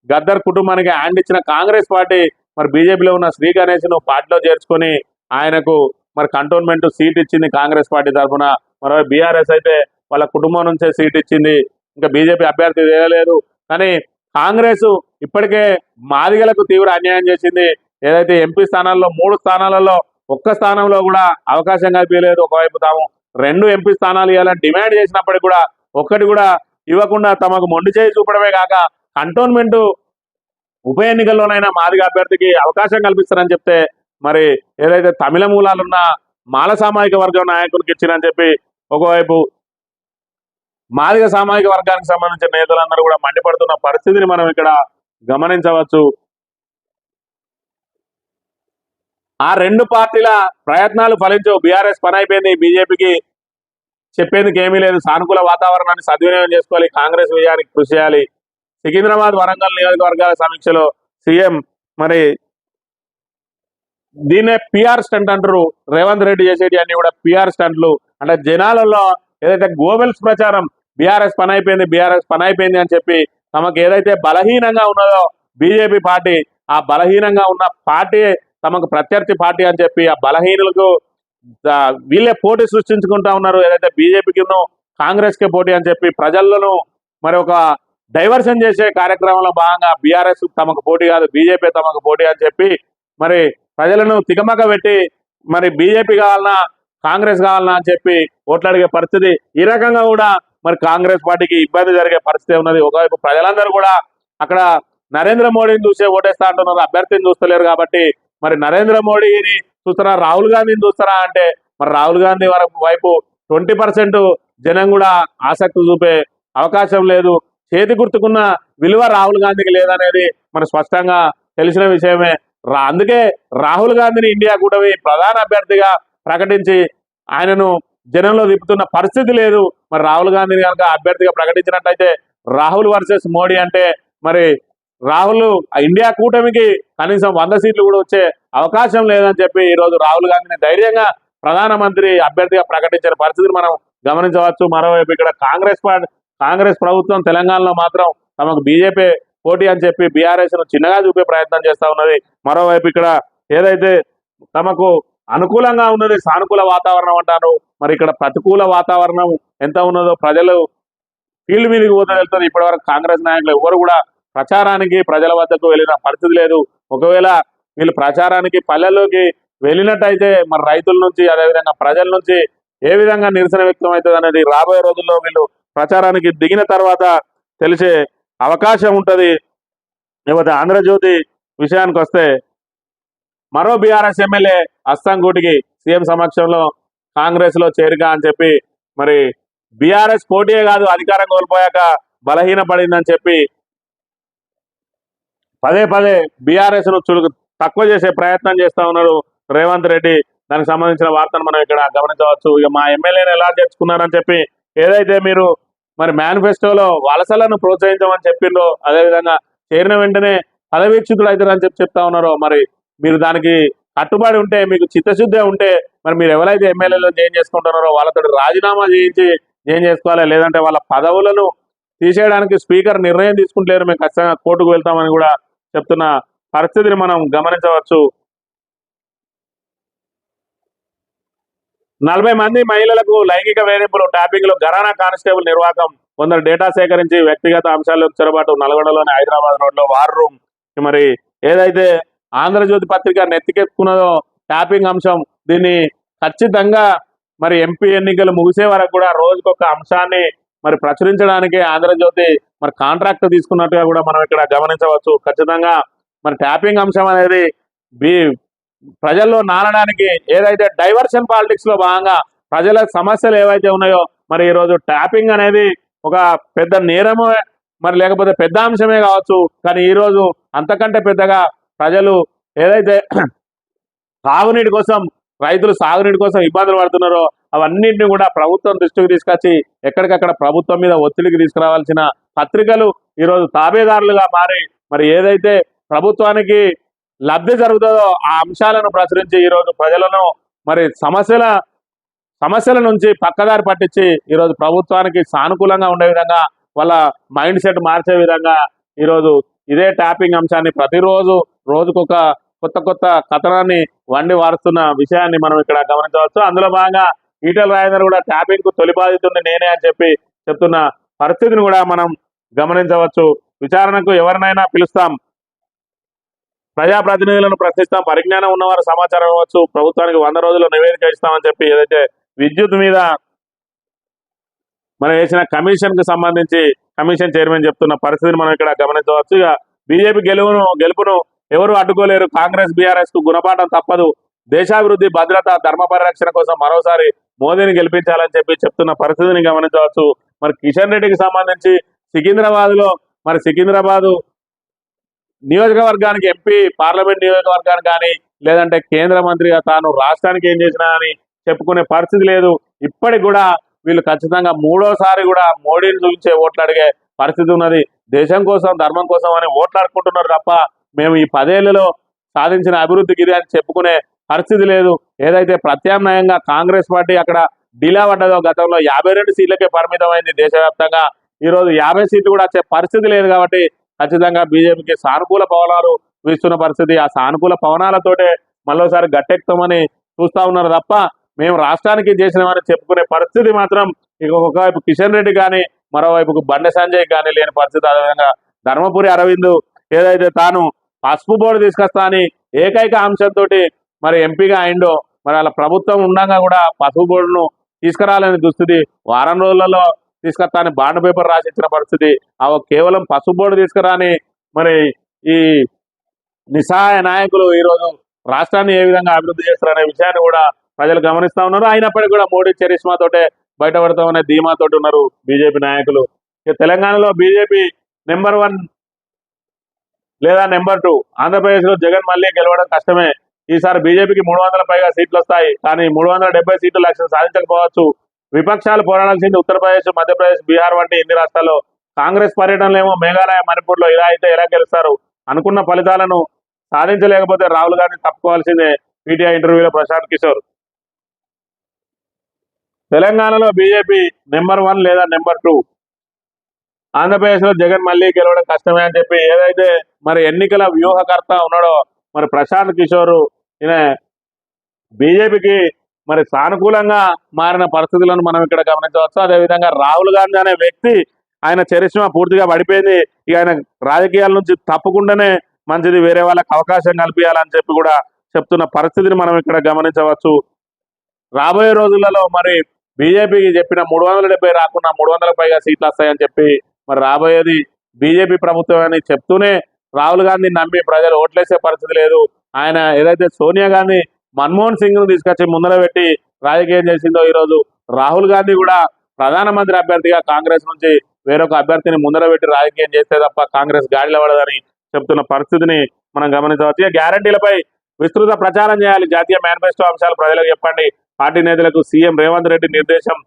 గద్దర్ కుటుంబానికి హ్యాండ్ ఇచ్చిన కాంగ్రెస్ పార్టీ మరి బీజేపీలో ఉన్న శ్రీ గణేష్ ను పార్టీలో చేర్చుకొని ఆయనకు మరి కంటోన్మెంట్ సీట్ ఇచ్చింది కాంగ్రెస్ పార్టీ తరఫున. మరో బీఆర్ఎస్ అయితే వాళ్ళ కుటుంబం నుంచే సీట్ ఇచ్చింది. ఇంకా బీజేపీ అభ్యర్థి వేయలేదు. కానీ కాంగ్రెస్ ఇప్పటికే మాదిగలకు తీవ్ర అన్యాయం చేసింది. ఏదైతే ఎంపీ స్థానాల్లో 3 స్థానాలలో ఒక్క స్థానంలో కూడా అవకాశం కల్పించలేదు. ఒకవైపు తాము 2 ఎంపీ స్థానాలు ఇవ్వాలని డిమాండ్ చేసినప్పటికీ కూడా ఒక్కటి కూడా ఇవ్వకుండా తమకు మొండి చేయి చూపడమే కాక కంటోన్మెంట్ ఉప ఎన్నికల్లోనైనా మాదిగ అభ్యర్థికి అవకాశం కల్పిస్తారని చెప్తే మరి ఏదైతే తమిళ మూలాలున్న మాల సామాజిక వర్గం నాయకునికి ఇచ్చిరని చెప్పి ఒకవైపు మాదిగ సామాజిక వర్గానికి సంబంధించిన నేతలందరూ కూడా మండిపడుతున్న పరిస్థితిని మనం ఇక్కడ గమనించవచ్చు. ఆ 2 పార్టీల ప్రయత్నాలు ఫలించవు. బీఆర్ఎస్ పని అయిపోయింది. బీజేపీకి చెప్పేందుకు ఏమీ లేదు. సానుకూల వాతావరణాన్ని సద్వినియోగం చేసుకోవాలి. కాంగ్రెస్ విజయానికి కృషి చేయాలి. సికింద్రాబాద్, వరంగల్ నియోజకవర్గాల సమీక్షలో సీఎం మరి దీన్నే పిఆర్ స్టంట్ అంటారు. రేవంత్ రెడ్డి చేసేటి అన్ని కూడా పిఆర్ స్టంట్లు. అంటే జనాలలో ఏదైతే గోబెల్స్ ప్రచారం బీఆర్ఎస్ పని అయిపోయింది అని చెప్పి తమకు ఏదైతే బలహీనంగా ఉన్నదో బీజేపీ పార్టీ, ఆ బలహీనంగా ఉన్న పార్టీ తమకు ప్రత్యర్థి పార్టీ అని చెప్పి ఆ బలహీనులకు వీళ్ళే పోటీ సృష్టించుకుంటా ఉన్నారు. ఏదైతే బీజేపీకి కాంగ్రెస్ కే పోటీ అని చెప్పి ప్రజలను మరి ఒక డైవర్షన్ చేసే కార్యక్రమంలో భాగంగా బీఆర్ఎస్ తమకు పోటీ కాదు, బీజేపీ తమకు పోటీ అని చెప్పి మరి ప్రజలను తికమక పెట్టి మరి బీజేపీ కావాలన్నా కాంగ్రెస్ కావాలన్నా అని చెప్పి ఓట్లాడిగే పరిస్థితి. ఈ రకంగా కూడా మరి కాంగ్రెస్ పార్టీకి ఇబ్బంది జరిగే పరిస్థితి ఉన్నది. ఒకవైపు ప్రజలందరూ కూడా అక్కడ నరేంద్ర మోడీని చూసే ఓటేస్తా అంటున్నారు, అభ్యర్థిని చూస్తలేరు. కాబట్టి మరి నరేంద్ర మోడీని చూస్తారా, రాహుల్ గాంధీని చూస్తారా అంటే మరి రాహుల్ గాంధీ వైపు 20% జనం కూడా ఆసక్తి చూపే అవకాశం లేదు. చేతి గుర్తుకున్న విలువ రాహుల్ గాంధీకి లేదనేది మన స్పష్టంగా తెలిసిన విషయమే. అందుకే రాహుల్ గాంధీని ఇండియా కూటమి ప్రధాన అభ్యర్థిగా ప్రకటించి ఆయనను జనంలో తిప్పుతున్న పరిస్థితి లేదు. మరి రాహుల్ గాంధీని కనుక అభ్యర్థిగా ప్రకటించినట్టయితే రాహుల్ వర్సెస్ మోడీ అంటే మరి రాహుల్ ఇండియా కూటమికి కనీసం 100 సీట్లు కూడా వచ్చే అవకాశం లేదని చెప్పి ఈరోజు రాహుల్ గాంధీని ధైర్యంగా ప్రధానమంత్రి అభ్యర్థిగా ప్రకటించిన పరిస్థితిని మనం గమనించవచ్చు. మరోవైపు ఇక్కడ కాంగ్రెస్ ప్రభుత్వం తెలంగాణలో మాత్రం తమకు బీజేపీ పోటీ అని చెప్పి బీఆర్ఎస్ ను చిన్నగా చూపే ప్రయత్నం చేస్తా ఉన్నది. మరోవైపు ఇక్కడ ఏదైతే తమకు అనుకూలంగా ఉన్నది సానుకూల వాతావరణం అంటారు. మరి ఇక్కడ ప్రతికూల వాతావరణం ఎంత ఉన్నదో ప్రజలు ఫీల్డ్ మీదకి పోతే వెళ్తుంది. ఇప్పటివరకు కాంగ్రెస్ నాయకులు ఎవరు కూడా ప్రచారానికి ప్రజల వద్దకు వెళ్ళిన పరిస్థితి లేదు. ఒకవేళ వీళ్ళు ప్రచారానికి పల్లెల్లోకి వెళ్ళినట్టయితే మరి రైతుల నుంచి అదేవిధంగా ప్రజల నుంచి ఏ విధంగా నిరసన వ్యక్తం అవుతుంది అనేది రాబోయే రోజుల్లో వీళ్ళు ప్రచారానికి దిగిన తర్వాత తెలిసే అవకాశం ఉంటుంది. లేకపోతే ఆంధ్రజ్యోతి విషయానికి వస్తే మరో బీఆర్ఎస్ ఎమ్మెల్యే అస్తంగూటికి సీఎం సమక్షంలో కాంగ్రెస్ లో చేరిక అని చెప్పి మరి బీఆర్ఎస్ పోటీయే కాదు అధికారం కోల్పోయాక బలహీన పడిందని చెప్పి పదే బీఆర్ఎస్ ను తక్కువ చేసే ప్రయత్నం చేస్తా ఉన్నారు రేవంత్ రెడ్డి. దానికి సంబంధించిన వార్తను మనం ఇక్కడ గమనించవచ్చు. ఇక మా ఎమ్మెల్యేని ఎలా చేర్చుకున్నారని చెప్పి ఏదైతే మీరు మరి మేనిఫెస్టోలో వలసలను ప్రోత్సహించమని చెప్పిండ్రో అదేవిధంగా చేరిన వెంటనే పదవీక్షితులు అవుతారని చెప్తా ఉన్నారో మరి మీరు దానికి కట్టుబడి ఉంటే మీకు చిత్తశుద్ధి ఉంటే మరి మీరు ఎవరైతే ఎమ్మెల్యేలను జాయిన్ చేసుకుంటున్నారో వాళ్ళతో రాజీనామా చేయించి జాయిన్ చేసుకోవాలి. లేదంటే వాళ్ళ పదవులను తీసేయడానికి స్పీకర్ నిర్ణయం తీసుకుంటలేరు, మేము ఖచ్చితంగా కోర్టుకు వెళ్తామని కూడా చెప్తున్న పరిస్థితిని మనం గమనించవచ్చు. 40 మంది మహిళలకు లైంగిక వేధింపులు ట్యాపింగ్ లో ఘరానా కానిస్టేబుల్ నిర్వాహకం. కొందరు డేటా సేకరించి వ్యక్తిగత అంశాలకు చొరబాటు. నల్గొండలోని హైదరాబాద్ రోడ్లో వార్ రూమ్. మరి ఏదైతే ఆంధ్రజ్యోతి పత్రిక నెత్తికెత్తుకున్నదో ట్యాపింగ్ అంశం, దీన్ని ఖచ్చితంగా మరి ఎంపీ ఎన్నికలు ముగిసే వరకు కూడా రోజుకొక అంశాన్ని మరి ప్రచురించడానికి ఆంధ్రజ్యోతి మరి కాంట్రాక్ట్ తీసుకున్నట్టుగా కూడా మనం ఇక్కడ గమనించవచ్చు. ఖచ్చితంగా మరి ట్యాపింగ్ అంశం అనేది ప్రజల్లో నానడానికి ఏదైతే డైవర్షన్ పాలిటిక్స్ లో భాగంగా ప్రజల సమస్యలు ఏవైతే ఉన్నాయో మరి ఈరోజు ట్యాపింగ్ అనేది ఒక పెద్ద నేరము మరి లేకపోతే పెద్ద అంశమే కావచ్చు. కానీ ఈరోజు అంతకంటే పెద్దగా ప్రజలు ఏదైతే తాగునీటి కోసం, రైతులు సాగునీటి కోసం ఇబ్బందులు పడుతున్నారో అవన్నింటినీ కూడా ప్రభుత్వం దృష్టికి తీసుకొచ్చి ఎక్కడికక్కడ ప్రభుత్వం మీద ఒత్తిడికి తీసుకురావాల్సిన పత్రికలు ఈరోజు తాబేదారులుగా మారి మరి ఏదైతే ప్రభుత్వానికి లబ్ధి జరుగుతుందో ఆ అంశాలను ప్రచురించి ఈరోజు ప్రజలను మరి సమస్యల నుంచి పక్కదారి పట్టించి ఈరోజు ప్రభుత్వానికి సానుకూలంగా ఉండే విధంగా వాళ్ళ మైండ్ సెట్ మార్చే విధంగా ఈరోజు ఇదే ట్యాపింగ్ అంశాన్ని ప్రతిరోజు రోజుకొక కొత్త కథనాన్ని వండి వారుస్తున్న విషయాన్ని మనం ఇక్కడ గమనించవచ్చు. అందులో భాగంగా ఈటెల రాజేందర్ కూడా ట్యాపింగ్ కు తొలి బాధితుడిని నేనే అని చెప్తున్న పరిస్థితిని కూడా మనం గమనించవచ్చు. విచారణకు ఎవరినైనా పిలుస్తాం, ప్రజాప్రతినిధులను ప్రశ్నిస్తాం, పరిజ్ఞానం ఉన్నవారు సమాచారం ఇవ్వచ్చు, ప్రభుత్వానికి 100 రోజుల్లో నివేదిక ఇస్తామని చెప్పి ఏదైతే విద్యుత్ మీద మనం వేసిన కమిషన్ కు సంబంధించి కమిషన్ చైర్మన్ చెప్తున్న పరిస్థితిని మనం ఇక్కడ గమనించవచ్చు. ఇక బీజేపీ గెలుపును ఎవరు అడ్డుకోలేరు, కాంగ్రెస్ బీఆర్ఎస్ కు గుణపాఠం తప్పదు, దేశాభివృద్ధి భద్రత ధర్మ పరిరక్షణ కోసం మరోసారి మోదీని గెలిపించాలని చెప్తున్న పరిస్థితిని గమనించవచ్చు. మరి కిషన్ రెడ్డికి సంబంధించి సికింద్రాబాద్ నియోజకవర్గానికి ఎంపీ పార్లమెంట్ నియోజకవర్గానికి కానీ లేదంటే కేంద్ర మంత్రిగా తాను రాష్ట్రానికి ఏం చేసినా అని చెప్పుకునే పరిస్థితి లేదు. ఇప్పటికి కూడా వీళ్ళు ఖచ్చితంగా 3వ సారి కూడా మోడీని చూపించే ఓట్లు అడిగే పరిస్థితి ఉన్నది. దేశం కోసం ధర్మం కోసం అని ఓట్లాడుకుంటున్నారు తప్ప మేము ఈ 10 ఏళ్లలో సాధించిన అభివృద్ధికి ఇది అని చెప్పుకునే పరిస్థితి లేదు. ఏదైతే ప్రత్యామ్నాయంగా కాంగ్రెస్ పార్టీ అక్కడ డిలా పడ్డదో గతంలో 52 సీట్లకే పరిమితమైంది దేశవ్యాప్తంగా, ఈరోజు 50 సీట్లు కూడా వచ్చే పరిస్థితి లేదు. కాబట్టి ఖచ్చితంగా బీజేపీకి సానుకూల పవనాలు వీస్తున్న పరిస్థితి. ఆ సానుకూల పవనాలతోటే మరోసారి గట్టెక్కుతామని చూస్తా ఉన్నారు తప్ప మేము రాష్ట్రానికి చేసినామని చెప్పుకునే పరిస్థితి మాత్రం ఇక ఒకవైపు కిషన్ రెడ్డి కానీ మరోవైపుకు బండి సంజయ్ కానీ లేని పరిస్థితి. అదేవిధంగా ధర్మపురి అరవింద్ ఏదైతే తాను పసుపు బోర్డు తీసుకొస్తా అని ఏకైక అంశంతో మరి ఎంపీగా అయిండో, మరి వాళ్ళ ప్రభుత్వం ఉండగా కూడా పసుపు బోర్డును తీసుకురాలని దుస్థితి, వారం రోజులలో తీసుకొస్తా అని బాండ్ పేపర్ రాసిచ్చిన పరిస్థితి. కేవలం పసుపు బోర్డు తీసుకురాని మరి ఈ నిస్సహాయ నాయకులు ఈరోజు రాష్ట్రాన్ని ఏ విధంగా అభివృద్ధి చేస్తారనే విషయాన్ని కూడా ప్రజలు గమనిస్తా ఉన్నారు. అయినప్పటికీ కూడా మోడీ చరిష్మాతోటే బయటపడతామనే ధీమాతోటి ఉన్నారు బీజేపీ నాయకులు. తెలంగాణలో బీజేపీ నెంబర్ 1 లేదా నెంబర్ 2, ఆంధ్రప్రదేశ్లో జగన్ మళ్ళీ గెలవడం కష్టమే. ఈసారి బీజేపీకి 300 పైగా సీట్లు వస్తాయి, కానీ 370 సీట్లు లక్ష్యం సాధించకపోవచ్చు. విపక్షాలు పోరాడాల్సింది ఉత్తరప్రదేశ్, మధ్యప్రదేశ్, బీహార్ వంటి ఇన్ని రాష్ట్రాల్లో. కాంగ్రెస్ పర్యటనలేమో మేఘాలయ, మణిపూర్లో. ఇలా అయితే ఎలా గెలుస్తారు? అనుకున్న ఫలితాలను సాధించలేకపోతే రాహుల్ గాంధీ తప్పుకోవాల్సిందే. పీటీఐ ఇంటర్వ్యూలో ప్రశాంత్ కిషోర్. తెలంగాణలో బీజేపీ నెంబర్ 1 లేదా నెంబర్ 2, ఆంధ్రప్రదేశ్లో జగన్ మళ్ళీ గెలవడం కష్టమే అని చెప్పి ఏదైతే మరి ఎన్నికల వ్యూహకర్త ఉన్నాడో మరి ప్రశాంత్ కిషోర్ ఈయన బీజేపీకి మరి సానుకూలంగా మారిన పరిస్థితులను మనం ఇక్కడ గమనించవచ్చు. అదేవిధంగా రాహుల్ గాంధీ అనే వ్యక్తి ఆయన చరిష్మా పూర్తిగా పడిపోయింది. ఇక ఆయన రాజకీయాల నుంచి తప్పకుండానే మంచిది, వేరే వాళ్ళకి అవకాశం కల్పించాలని చెప్పి కూడా చెప్తున్న పరిస్థితిని మనం ఇక్కడ గమనించవచ్చు. రాబోయే రోజులలో మరి బీజేపీకి చెప్పిన 370 రాకుండా 300 పైగా సీట్లు వస్తాయని చెప్పి మరి రాబోయేది బీజేపీ ప్రభుత్వం అని చెప్తూనే రాహుల్ గాంధీని నమ్మి ప్రజలు ఓట్లేసే పరిస్థితి లేదు. ఆయన ఏదైతే సోనియా గాంధీ మన్మోహన్ సింగ్ ను తీసుకొచ్చి ముందర పెట్టి రాజకీయం చేసిందో, ఈరోజు రాహుల్ గాంధీ కూడా ప్రధానమంత్రి అభ్యర్థిగా కాంగ్రెస్ నుంచి వేరొక అభ్యర్థిని ముందర పెట్టి రాజకీయం చేస్తే తప్ప కాంగ్రెస్ గాడిలో పడదని చెప్తున్న పరిస్థితిని మనం గమనించవచ్చు. ఇక గ్యారంటీలపై విస్తృత ప్రచారం చేయాలి, జాతీయ మేనిఫెస్టో అంశాలు ప్రజలకు చెప్పండి, పార్టీ నేతలకు సీఎం రేవంత్ రెడ్డి నిర్దేశం.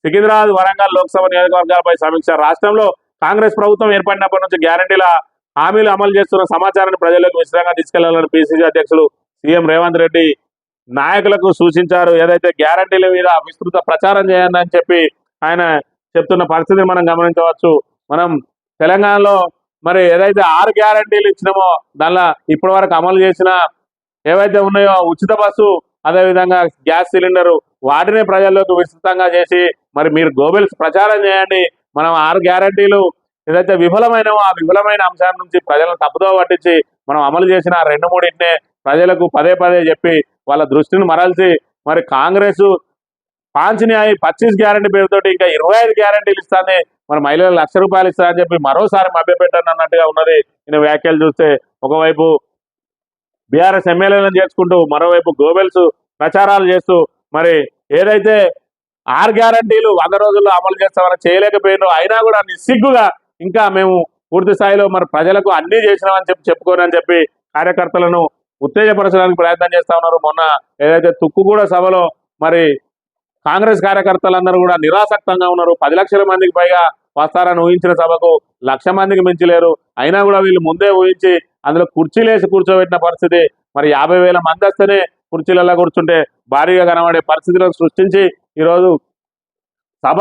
సికింద్రాబాద్, వరంగల్ లోక్సభ నియోజకవర్గాలపై సమీక్ష. రాష్ట్రంలో కాంగ్రెస్ ప్రభుత్వం ఏర్పడినప్పటి నుంచి గ్యారంటీల హామీలు అమలు చేస్తున్న సమాచారాన్ని ప్రజలకు విస్తృతంగా తీసుకెళ్లాలని పిసిసి అధ్యక్షులు సీఎం రేవంత్ రెడ్డి నాయకులకు సూచించారు. ఏదైతే గ్యారంటీల మీద విస్తృత ప్రచారం చేయండి అని చెప్పి ఆయన చెప్తున్న పరిస్థితిని మనం గమనించవచ్చు. మనం తెలంగాణలో మరి ఏదైతే 6 గ్యారంటీలు ఇచ్చినామో దానిలో ఇప్పటి వరకు అమలు చేసిన ఏవైతే ఉన్నాయో ఉచిత బస్సు, అదేవిధంగా గ్యాస్ సిలిండరు, వాటిని ప్రజల్లోకి విస్తృతంగా చేసి మరి మీరు గోబెల్స్ ప్రచారం చేయండి. మనం 6 గ్యారంటీలు ఏదైతే విఫలమైనవో ఆ విఫలమైన అంశాల నుంచి ప్రజలను తప్పుదో పట్టించి మనం అమలు చేసిన 2-3 ప్రజలకు పదే చెప్పి వాళ్ళ దృష్టిని మరల్చి మరి కాంగ్రెస్ 5 న్యాయ 25 గ్యారంటీ పేరుతోటి ఇంకా 25 గ్యారంటీలు ఇస్తానే, మరి మహిళలకు ₹1,00,000 ఇస్తారని చెప్పి మరోసారి మభ్యపెట్టండి అన్నట్టుగా ఉన్నది ఈయన వ్యాఖ్యలు చూస్తే. ఒకవైపు బీఆర్ఎస్ ఎమ్మెల్యేలను చేసుకుంటూ మరోవైపు గోబెల్స్ ప్రచారాలు చేస్తూ మరి ఏదైతే 6 గ్యారంటీలు 100 రోజుల్లో అమలు చేస్తామని చేయలేకపోయినో అయినా కూడా నిస్సిగ్గుగా ఇంకా మేము పూర్తి స్థాయిలో మరి ప్రజలకు అన్నీ చేసినామని చెప్పుకోనని చెప్పి కార్యకర్తలను ఉత్తేజపరచడానికి ప్రయత్నం చేస్తా ఉన్నారు. మొన్న ఏదైతే తుక్కుగూడ సభలో మరి కాంగ్రెస్ కార్యకర్తలందరూ కూడా నిరాసక్తంగా ఉన్నారు. 10 లక్షల మందికి పైగా వస్తారని ఊహించిన సభకు 1,00,000 మందికి మించలేరు. అయినా కూడా వీళ్ళు ముందే ఊహించి అందులో కుర్చీలేసి కూర్చోబెట్టిన పరిస్థితి. మరి 50,000 మంది వస్తేనే కుర్చీలలో కూర్చుంటే భారీగా కనబడే పరిస్థితులను సృష్టించి ఈరోజు సభ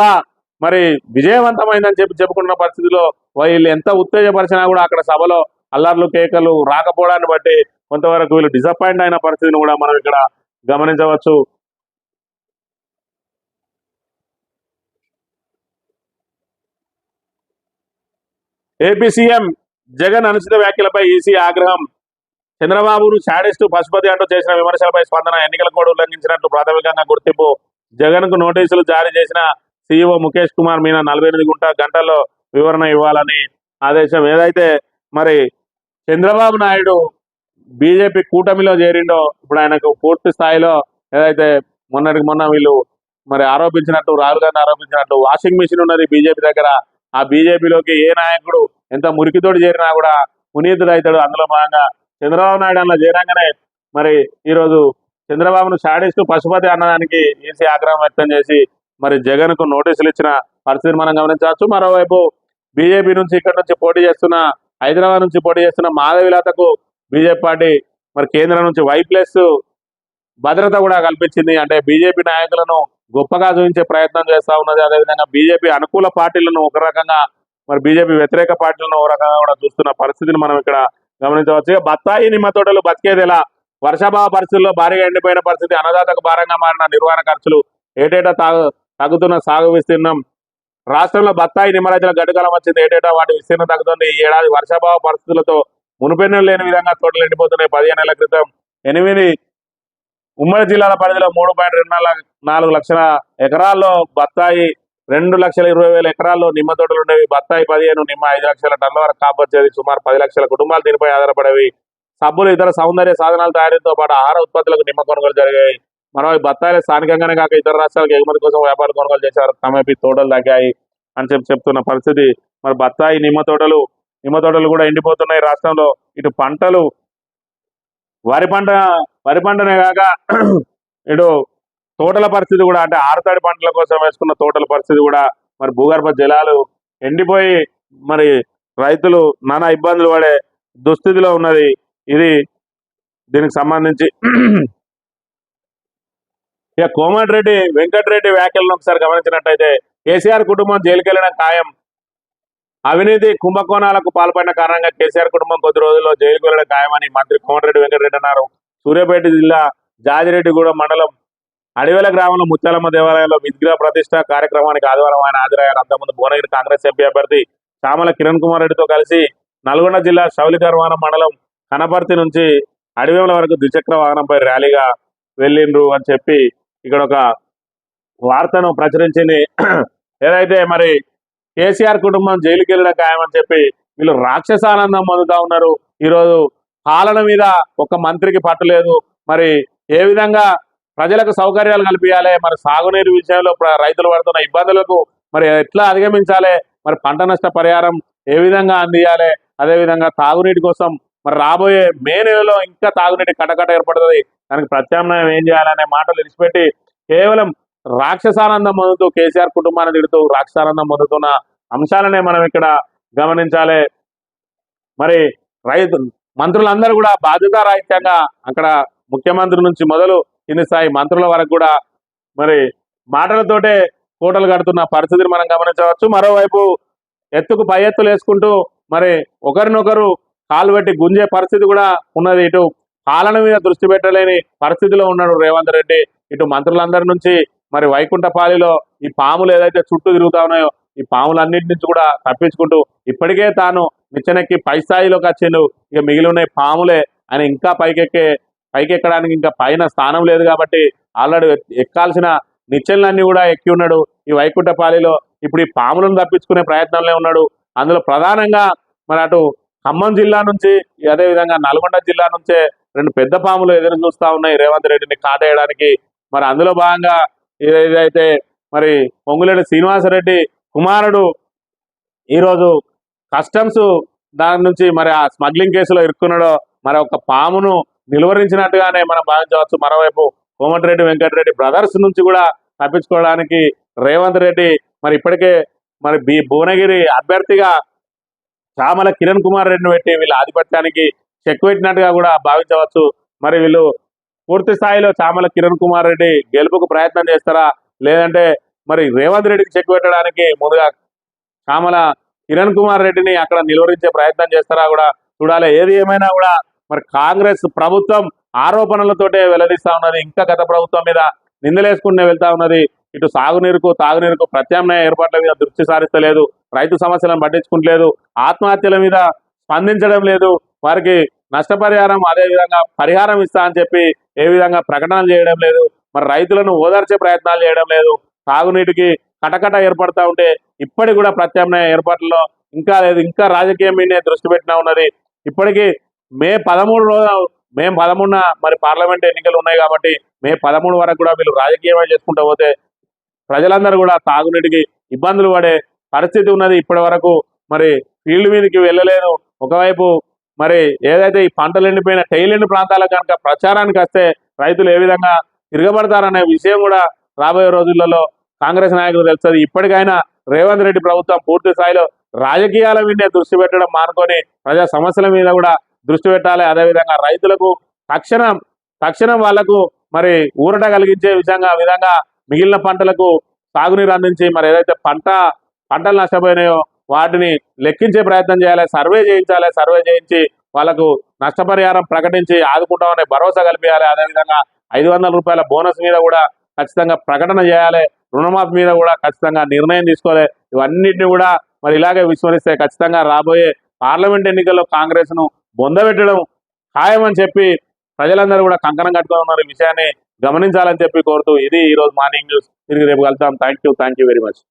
మరి విజయవంతమైందని చెప్పుకున్న పరిస్థితిలో వీళ్ళు ఎంత ఉత్తేజపరిచినా కూడా అక్కడ సభలో అల్లర్లు కేకలు రాకపోవడాన్ని బట్టి కొంతవరకు వీళ్ళు డిసప్పాయింట్ అయిన పరిస్థితిని కూడా మనం ఇక్కడ గమనించవచ్చు. ఏపీ సీఎం జగన్ అనుచిత వ్యాఖ్యలపై ఈసీ ఆగ్రహం. చంద్రబాబును శాడిస్టు పశుపతి అంటూ చేసిన విమర్శలపై స్పందన. ఎన్నికల కోడ్ ఉల్లంఘించినట్లు ప్రాథమికంగా గుర్తింపు. జగన్ కు నోటీసులు జారీ చేసిన సీఈఓ ముఖేష్ కుమార్ మీనా 48 గంటల్లో వివరణ ఇవ్వాలని ఆదేశం. ఏదైతే మరి చంద్రబాబు నాయుడు బీజేపీ కూటమిలో చేరిండో ఇప్పుడు ఆయనకు పూర్తి స్థాయిలో ఏదైతే మొన్న వీళ్ళు మరి ఆరోపించినట్టు, రాహుల్ గాంధీ ఆరోపించినట్టు వాషింగ్ మిషన్ ఉన్నది బీజేపీ దగ్గర. ఆ బీజేపీలోకి ఏ నాయకుడు ఎంత మురికితోటి చేరినా కూడా పునీతుడు అవుతాడు. అందులో భాగంగా చంద్రబాబు నాయుడు అలా చేరంగానే మరి ఈరోజు చంద్రబాబును శాడిస్టు పశుపతి అన్నదానికి ఈసీ ఆగ్రహం వ్యక్తం చేసి మరి జగన్ కు నోటీసులు ఇచ్చిన పరిస్థితిని మనం గమనించవచ్చు. మరోవైపు బీజేపీ నుంచి ఇక్కడ నుంచి పోటీ చేస్తున్న, హైదరాబాద్ నుంచి పోటీ చేస్తున్న మాధవిలతకు బీజేపీ పార్టీ మరి కేంద్రం నుంచి వైప్లస్ భద్రత కూడా కల్పించింది. అంటే బీజేపీ నాయకులను గొప్పగా చూపించే ప్రయత్నం చేస్తా ఉన్నది. అదేవిధంగా బీజేపీ అనుకూల పార్టీలను ఒక రకంగా, మరి బీజేపీ వ్యతిరేక పార్టీలను ఒక రకంగా కూడా చూస్తున్న పరిస్థితిని మనం ఇక్కడ గమనించవచ్చు. బత్తాయి నిమ్మ తోటలు బతికేది ఎలా? వర్షాభావ పరిస్థితుల్లో భారీగా ఎండిపోయిన పరిస్థితి, అన్నదాతకు భారంగా మారిన నిర్వహణ ఖర్చులు, ఏటేటా తగ్గుతున్న సాగు విస్తీర్ణం. రాష్ట్రంలో బత్తాయి నిమ్మ రైతుల గడ్డుకాలం వచ్చింది. ఏటేటా వాటి విస్తీర్ణం తగ్గుతుంది. ఈ ఏడాది వర్షాభావ పరిస్థితులతో మునుపెన్నెలు లేని విధంగా తోటలు ఎండిపోతున్నాయి. 15 నెలల క్రితం 8 ఉమ్మడి జిల్లాల పరిధిలో 3.24 లక్షల ఎకరాల్లో బత్తాయి, 2,20,000 ఎకరాల్లో నిమ్మ తోటలు ఉండేవి. బత్తాయి 15, నిమ్మ 5 లక్షల టన్నుల వరకు కాపొచ్చేది. సుమారు 10 లక్షల కుటుంబాలు దీనిపై ఆధారపడేవి. సబ్బులు, ఇతర సౌందర్య సాధనాల తయారీతో పాటు ఆహార ఉత్పత్తులకు నిమ్మ కొనుగోలు జరిగాయి. మరో బత్తాయిలు స్థానికంగానే కాక ఇతర రాష్ట్రాలకు ఎగుమతి కోసం వ్యాపార కొనుగోలు చేసేవారు. క్రమేపీ తోటలు తగ్గాయి అని చెప్తున్న పరిస్థితి. మరి బత్తాయి నిమ్మ తోటలు కూడా ఎండిపోతున్నాయి రాష్ట్రంలో. ఇటు పంటలు వరి పంటనే కాక ఇటు తోటల పరిస్థితి కూడా, అంటే ఆరుతడి పంటల కోసం వేసుకున్న తోటల పరిస్థితి కూడా మరి భూగర్భ జలాలు ఎండిపోయి మరి రైతులు నానా ఇబ్బందులు పడే దుస్థితిలో ఉన్నది. ఇది దీనికి సంబంధించి ఇక కోమటిరెడ్డి వెంకటరెడ్డి వ్యాఖ్యలను ఒకసారి గమనించినట్టయితే, కేసీఆర్ కుటుంబం జైలుకెళ్లడం ఖాయం. అవినీతి కుంభకోణాలకు పాల్పడిన కారణంగా కేసీఆర్ కుటుంబం కొద్ది రోజుల్లో జైలుకు వెళ్లడం ఖాయమని మంత్రి కోమటిరెడ్డి వెంకటరెడ్డి అన్నారు. సూర్యాపేట జిల్లా జాజిరెడ్డిగూడెం మండలం అడివేల గ్రామంలో ముత్యాలమ్మ దేవాలయంలో విగ్రహ ప్రతిష్ట కార్యక్రమానికి ఆదివారం ఆయన హాజరయ్యారు. అంతకుముందు భువనగిరి కాంగ్రెస్ ఎంపీ అభ్యర్థి చామల కిరణ్ కుమార్ రెడ్డితో కలిసి నల్గొండ జిల్లా శౌలికర్వానం మండలం కనపర్తి నుంచి అడివేల వరకు ద్విచక్ర వాహనంపై ర్యాలీగా వెళ్ళిండ్రు అని చెప్పి ఇక్కడ ఒక వార్తను ప్రచురించింది. ఏదైతే మరి కేసీఆర్ కుటుంబం జైలుకి వెళ్ళడం ఖాయమని చెప్పి వీళ్ళు రాక్షసానందం పొందుతా ఉన్నారు. ఈరోజు పాలన మీద ఒక మంత్రికి పట్టలేదు. మరి ఏ విధంగా ప్రజలకు సౌకర్యాలు కల్పించాలి, మరి సాగునీరు విషయంలో రైతులు పడుతున్న ఇబ్బందులకు మరి ఎట్లా అధిగమించాలి, మరి పంట నష్ట పరిహారం ఏ విధంగా అందియాలి, అదేవిధంగా తాగునీటి కోసం మరి రాబోయే మే నెలలో ఇంకా తాగునీటి కటకట ఏర్పడుతుంది, దానికి ప్రత్యామ్నాయం ఏం చేయాలనే మాటలు విడిచిపెట్టి కేవలం రాక్షసానందం పొందుతూ కేసీఆర్ కుటుంబాన్ని తిడుతూ రాక్షసానందం పొందుతున్న అంశాలనే మనం ఇక్కడ గమనించాలి. మరి మంత్రులందరూ కూడా బాధ్యతారాహిత్యంగా అక్కడ ముఖ్యమంత్రి నుంచి మొదలు కింది స్థాయి మంత్రుల వరకు కూడా మరి మాటలతోటే కోటలు కడుతున్న పరిస్థితిని మనం గమనించవచ్చు. మరోవైపు ఎత్తుకు పై ఎత్తులు వేసుకుంటూ మరి ఒకరినొకరు కాలు పెట్టి గుంజే పరిస్థితి కూడా ఉన్నది. ఇటు పాలన మీద దృష్టి పెట్టలేని పరిస్థితిలో ఉన్నాడు రేవంత్ రెడ్డి. ఇటు మంత్రులందరి నుంచి మరి వైకుంఠపాలిలో ఈ పాములు ఏదైతే చుట్టూ తిరుగుతా ఉన్నాయో ఈ పాములన్నింటి నుంచి కూడా తప్పించుకుంటూ ఇప్పటికే తాను నిచ్చెనెక్కి పై స్థాయిలోకి వచ్చిండు. ఇక మిగిలి ఉన్నాయి పాములే. ఆయన ఇంకా పైకెక్కడానికి ఇంకా పైన స్థానం లేదు కాబట్టి ఆల్రెడీ ఎక్కాల్సిన నిచ్చెనలన్నీ కూడా ఎక్కి ఉన్నాడు ఈ వైకుంఠపాలిలో. ఇప్పుడు ఈ పాములను తప్పించుకునే ప్రయత్నంలో ఉన్నాడు. అందులో ప్రధానంగా మరి అటు ఖమ్మం జిల్లా నుంచి అదేవిధంగా నల్గొండ జిల్లా నుంచే 2 పెద్ద పాములు ఎదురు చూస్తా ఉన్నాయి రేవంత్ రెడ్డిని కాటేయడానికి. మరి అందులో భాగంగా ఏదైతే మరి పొంగులేటి శ్రీనివాసరెడ్డి కుమారుడు ఈరోజు కస్టమ్స్ దాని నుంచి మరి ఆ స్మగ్లింగ్ కేసులో ఇరుక్కున్నాడో మరి ఒక పామును నిలువరించినట్టుగానే మనం భావించవచ్చు. మరోవైపు కోమటిరెడ్డి వెంకటరెడ్డి బ్రదర్స్ నుంచి కూడా తప్పించుకోవడానికి రేవంత్ రెడ్డి మరి ఇప్పటికే మరి భువనగిరి అభ్యర్థిగా చామల కిరణ్ కుమార్ రెడ్డిని పెట్టి వీళ్ళ ఆధిపత్యానికి చెక్ పెట్టినట్టుగా కూడా భావించవచ్చు. మరి వీళ్ళు పూర్తి స్థాయిలో చామల కిరణ్ కుమార్ రెడ్డి గెలుపుకు ప్రయత్నం చేస్తారా, లేదంటే మరి రేవంత్ రెడ్డికి చెక్ పెట్టడానికి ముందుగా చామల కిరణ్ కుమార్ రెడ్డిని అక్కడ నిలువరించే ప్రయత్నం చేస్తారా కూడా చూడాలి. ఏది ఏమైనా కూడా మరి కాంగ్రెస్ ప్రభుత్వం ఆరోపణలతోటే వెల్లడిస్తా ఉన్నది. ఇంకా గత ప్రభుత్వం మీద నిందలేసుకుంటూ వెళ్తా ఉన్నది. ఇటు సాగునీరుకు తాగునీరుకు ప్రత్యామ్నాయ ఏర్పాట్ల మీద దృష్టి సారిస్తలేదు, రైతు సమస్యలను పట్టించుకుంటలేదు, ఆత్మహత్యల మీద స్పందించడం లేదు, వారికి నష్టపరిహారం అదేవిధంగా పరిహారం ఇస్తా అని చెప్పి ఏ విధంగా ప్రకటనలు చేయడం లేదు, మరి రైతులను ఓదార్చే ప్రయత్నాలు చేయడం లేదు. తాగునీటికి కటకట ఏర్పడతా ఉంటే ఇప్పటికి కూడా ప్రత్యామ్నాయ ఏర్పాట్లలో ఇంకా లేదు, ఇంకా రాజకీయం మీదే దృష్టి పెట్టినా ఉన్నది. ఇప్పటికీ మే 13న మరి పార్లమెంట్ ఎన్నికలు ఉన్నాయి కాబట్టి మే 13 వరకు కూడా వీళ్ళు రాజకీయమే చేసుకుంటూ పోతే ప్రజలందరూ కూడా తాగునీటికి ఇబ్బందులు పడే పరిస్థితి ఉన్నది. ఇప్పటి వరకు మరి ఫీల్డ్ మీదకి వెళ్ళలేదు. ఒకవైపు మరి ఏదైతే ఈ పంటలు ఎండిపోయిన టైలెండ్ ప్రాంతాలకు కనుక ప్రచారానికి వస్తే రైతులు ఏ విధంగా తిరగబడతారనే విషయం కూడా రాబోయే రోజులలో కాంగ్రెస్ నాయకులు తెలుస్తుంది. ఇప్పటికైనా రేవంత్ రెడ్డి ప్రభుత్వం పూర్తి స్థాయిలో రాజకీయాల మీదే దృష్టి పెట్టడం మానుకొని ప్రజా సమస్యల మీద కూడా దృష్టి పెట్టాలి. అదేవిధంగా రైతులకు తక్షణం వాళ్లకు మరి ఊరట కలిగించే విధంగా మిగిలిన పంటలకు సాగునీరు అందించి మరి ఏదైతే పంటలు నష్టపోయినాయో వాటిని లెక్కించే ప్రయత్నం చేయాలి, సర్వే చేయించి వాళ్ళకు నష్టపరిహారం ప్రకటించి ఆదుకుంటామనే భరోసా కల్పించాలి. అదేవిధంగా 500 రూపాయల బోనస్ మీద కూడా ఖచ్చితంగా ప్రకటన చేయాలి, రుణమాఫీ మీద కూడా ఖచ్చితంగా నిర్ణయం తీసుకోవాలి. ఇవన్నిటిని కూడా మరి ఇలాగే విస్మరిస్తే ఖచ్చితంగా రాబోయే పార్లమెంట్ ఎన్నికల్లో కాంగ్రెస్ ను బొందబెట్టడం ఖాయమని చెప్పి ప్రజలందరూ కూడా కంకణం కట్టుకొని ఉన్నారు. ఈ విషయాన్ని గమనించాలని చెప్పి కోరుతూ ఇది ఈరోజు మార్నింగ్ న్యూస్. తిరిగి రేపు కలుద్దాం. Thank you very much.